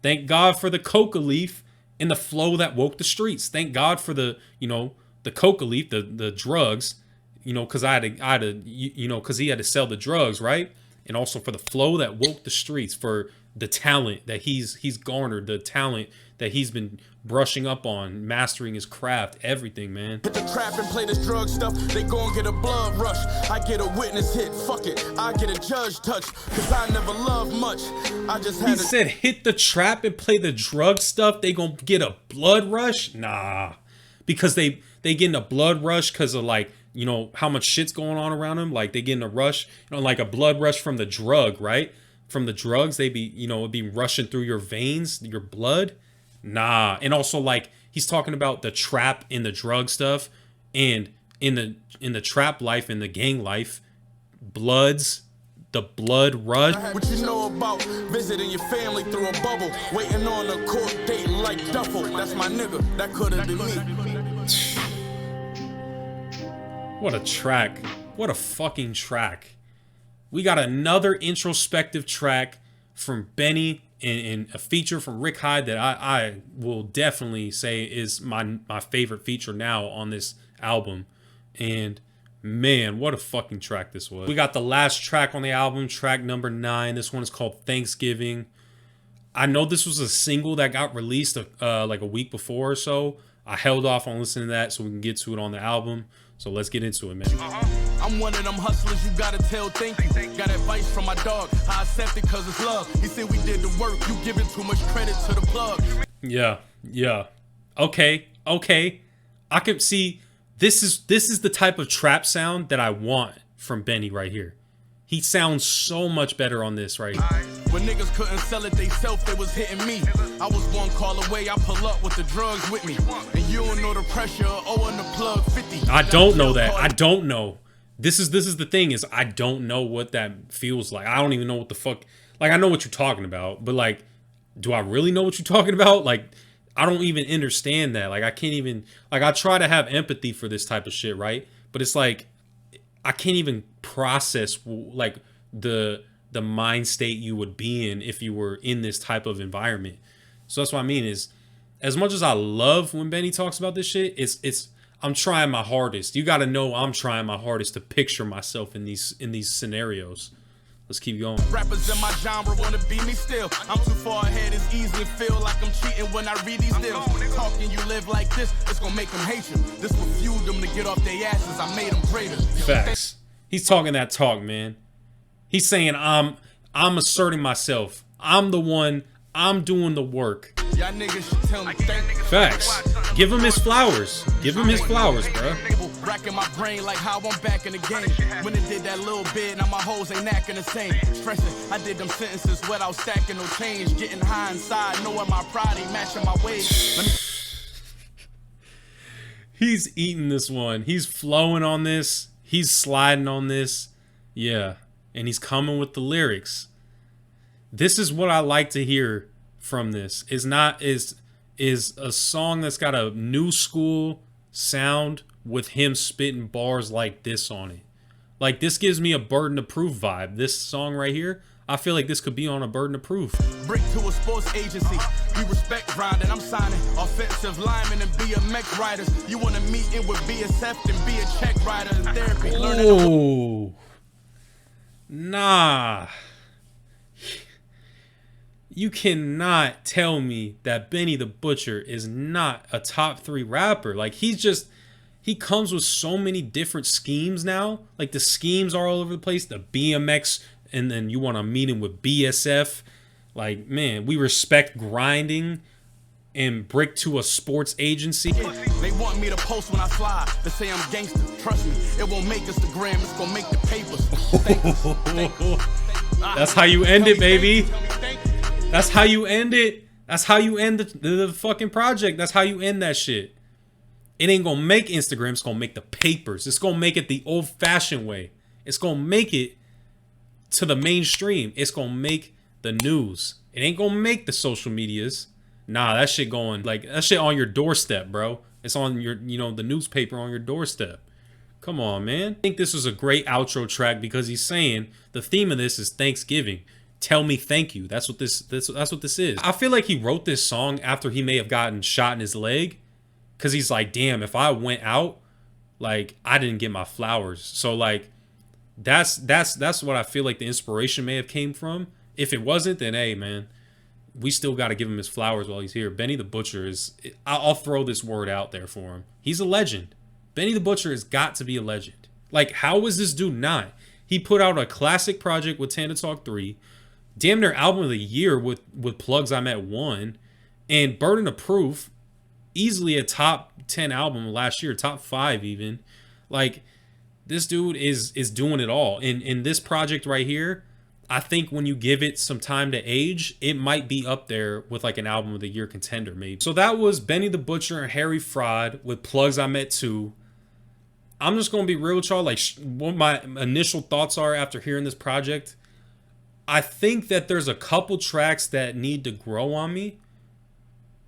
Thank God for the coca leaf and the flow that woke the streets. Thank God for the, the coca leaf, the drugs, because because he had to sell the drugs, right? And also for the flow that woke the streets, for the talent that he's garnered, the talent that he's been brushing up on, mastering his craft, everything, man. Hit the trap and play this drug stuff, they gon' get a blood rush. I get a witness hit, fuck it, I get a judge touch, cause I never loved much. I just had He said hit the trap and play the drug stuff, they gon' get a blood rush? Nah. Because they getting a blood rush because of, like, you know, how much shit's going on around them. Like, they getting a rush, you know, like a blood rush from the drug, right? From the drugs, they be, you know, it'd be rushing through your veins, your blood. Nah. And also, like, he's talking about the trap and the drug stuff, and in the trap life, in the gang life, the blood rush. What you know about visiting your family through a bubble, waiting on a court date like Duffel. That's my nigga, that could've been me. What a track. What a fucking track. We got another introspective track from Benny, and a feature from Rick Hyde that I will definitely say is my favorite feature now on this album. And man, what a fucking track this was. We got the last track on the album, track number 9. This one is called Thanksgiving. I know this was a single that got released like a week before or so. I held off on listening to that so we can get to it on the album. So let's get into it, man. I'm one of them hustlers you gotta tell thank you. Got advice from my dog, I accept it cause it's love. He said we did the work, you giving too much credit to the plug. Yeah. Okay. I can see this is the type of trap sound that I want from Benny right here. He sounds so much better on this right here. When niggas couldn't sell it theyself, they was hitting me. I was one call away, I pull up with the drugs with me. And you don't know the pressure of owing the plug 50. I don't know that. I don't know. This is the thing, is I don't know what that feels like. I don't even know what the fuck. Like, I know what you're talking about, but like, do I really know what you're talking about? Like, I don't even understand that. Like, I can't even, like, I try to have empathy for this type of shit, right? But it's like, I can't even process like the mind state you would be in if you were in this type of environment. So that's what I mean, is as much as I love when Benny talks about this shit, it's I'm trying my hardest. You got to know I'm trying my hardest to picture myself in these scenarios. Let's keep going. Rappers in my genre wanna be me still. I'm too far ahead, it's easy to feel like I'm cheating when I read these deals. Talking you live like this, it's gonna make them hate you. This will fuel them to get off their asses, I made them greater. Facts. He's talking that talk, man. He's saying I'm asserting myself. I'm the one. I'm doing the work. Y'all niggas should tell me thank you. Facts. Give him his flowers. Give him his flowers, bro. Racking my brain like how I'm back in the game. When it did that little bit, now my hoes ain't acting the same. Stressing, I did them sentences without stacking no change. Getting high inside, knowing my pride ain't matching my wage. He's eating this one. He's flowing on this. He's sliding on this. Yeah. And he's coming with the lyrics. This is what I like to hear from this. Is a song that's got a new school sound with him spitting bars like this on it. Like, this gives me a Burden of Proof vibe. This song right here, I feel like this could be on a Burden of Proof. Brick to a sports agency. We respect grinding. I'm signing offensive linemen and BMX riders. You want to meet in with BSF and be a check rider in therapy. Oh, nah. You cannot tell me that Benny the Butcher is not a top 3 rapper. Like, he comes with so many different schemes now. Like, the schemes are all over the place. The BMX, and then you want to meet him with BSF. Like, man, we respect grinding and brick to a sports agency. They want me to post when I fly. They say I'm gangster. Trust me, it won't make us the gram. It's gonna make the papers. That's how you end it, baby. That's how you end it. That's how you end the fucking project. That's how you end that shit. It ain't gonna make Instagram. It's gonna make the papers. It's gonna make it the old-fashioned way. It's gonna make it to the mainstream. It's gonna make the news. It ain't gonna make the social medias. Nah, that shit going, like, that shit on your doorstep, bro. It's on your, you know, the newspaper on your doorstep. Come on, man. I think this was a great outro track because he's saying the theme of this is Thanksgiving. Tell me thank you. That's what this is. I feel like he wrote this song after he may have gotten shot in his leg, because he's like, damn, if I went out, like, I didn't get my flowers. So, like, that's what I feel like the inspiration may have came from. If it wasn't, then hey, man, we still got to give him his flowers while he's here. Benny the Butcher is, I'll throw this word out there for him. He's a legend. Benny the Butcher has got to be a legend. Like, how is this dude not? He put out a classic project with Tana Talk 3, damn near album of the year with Plugs I Met 1, and Burden of Proof, easily a top 10 album last year, top 5 even. Like, this dude is doing it all. In this project right here, I think when you give it some time to age, it might be up there with like an album of the year contender maybe. So that was Benny the Butcher and Harry Fraud with Plugs I Met 2. I'm just going to be real with y'all, like what my initial thoughts are after hearing this project. I think that there's a couple tracks that need to grow on me,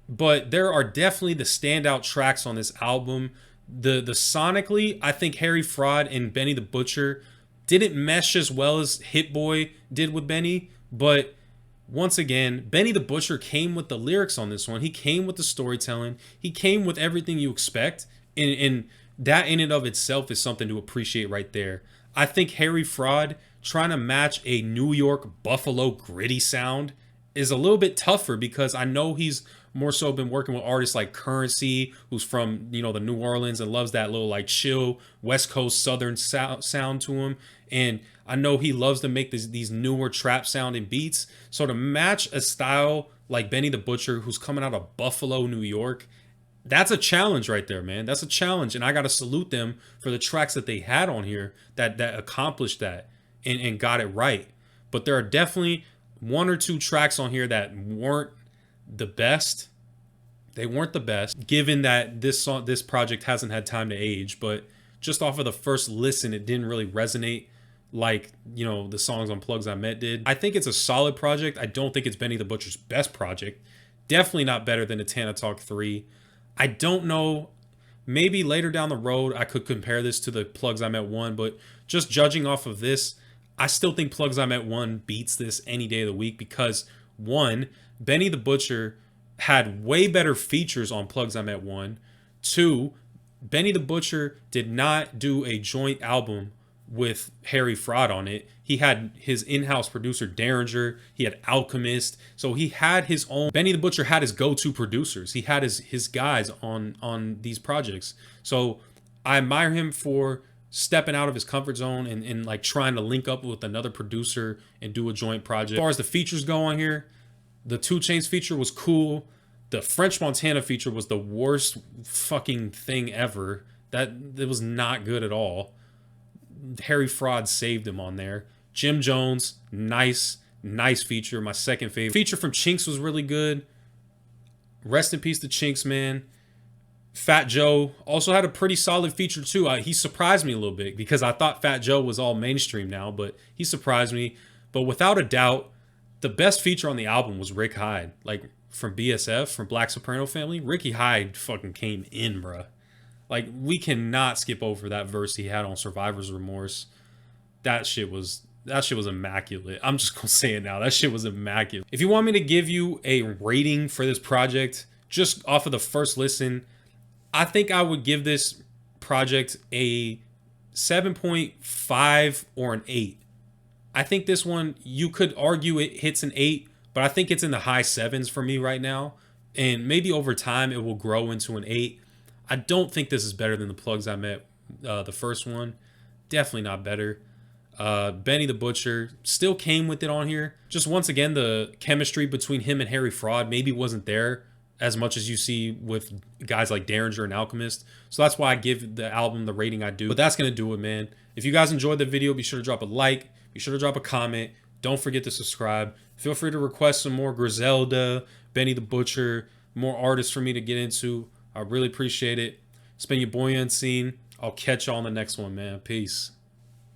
but there are definitely the standout tracks on this album. The sonically, I think Harry Fraud and Benny the Butcher didn't mesh as well as Hit Boy did with Benny, but once again, Benny the Butcher came with the lyrics on this one. He came with the storytelling. He came with everything you expect, and that in and of itself is something to appreciate right there. I think Harry Fraud trying to match a New York Buffalo gritty sound is a little bit tougher because I know he's more so been working with artists like Currency, who's from, you know, the New Orleans and loves that little like chill West Coast Southern sound to him. And I know he loves to make these newer trap sounding beats. So to match a style like Benny the Butcher, who's coming out of Buffalo, New York, that's a challenge right there, man. That's a challenge. And I got to salute them for the tracks that they had on here that accomplished that and got it right. But there are definitely one or two tracks on here that weren't the best. They weren't the best, given that this project hasn't had time to age. But just off of the first listen, it didn't really resonate like, you know, the songs on Plugs I Met did. I think it's a solid project. I don't think it's Benny the Butcher's best project. Definitely not better than a Tana Talk 3. I don't know, maybe later down the road I could compare this to the Plugs I Met 1, but just judging off of this, I still think Plugs I Met 1 beats this any day of the week because, one, Benny the Butcher had way better features on Plugs I Met 1. Two, Benny the Butcher did not do a joint album with Harry Fraud on it. He had his in-house producer Derringer, he had Alchemist, so he had his own. Benny the Butcher had his go-to producers. He had his guys on these projects. So I admire him for stepping out of his comfort zone and like trying to link up with another producer and do a joint project. As far as the features go on here, the 2 Chainz feature was cool. The French Montana feature was the worst fucking thing ever. It was not good at all. Harry Fraud saved him on there. Jim Jones, nice feature. My second favorite. Feature from Chinx was really good. Rest in peace to Chinx, man. Fat Joe also had a pretty solid feature too. He surprised me a little bit because I thought Fat Joe was all mainstream now, but he surprised me. But without a doubt, the best feature on the album was Rick Hyde. Like, from BSF, from Black Soprano Family, Ricky Hyde fucking came in, bruh. Like, we cannot skip over that verse he had on Survivor's Remorse. That shit was immaculate. I'm just gonna say it now. That shit was immaculate. If you want me to give you a rating for this project, just off of the first listen, I think I would give this project a 7.5 or an 8. I think this one, you could argue it hits an 8, but I think it's in the high 7s for me right now. And maybe over time it will grow into an 8. I don't think this is better than the Plugs I Met, the first one. Definitely not better. Benny the Butcher still came with it on here. Just once again, the chemistry between him and Harry Fraud maybe wasn't there as much as you see with guys like Derringer and Alchemist. So that's why I give the album the rating I do. But that's going to do it, man. If you guys enjoyed the video, be sure to drop a like. Be sure to drop a comment. Don't forget to subscribe. Feel free to request some more Griselda, Benny the Butcher, more artists for me to get into. I really appreciate it. It's been your boy Unseen. I'll catch y'all on the next one, man. Peace.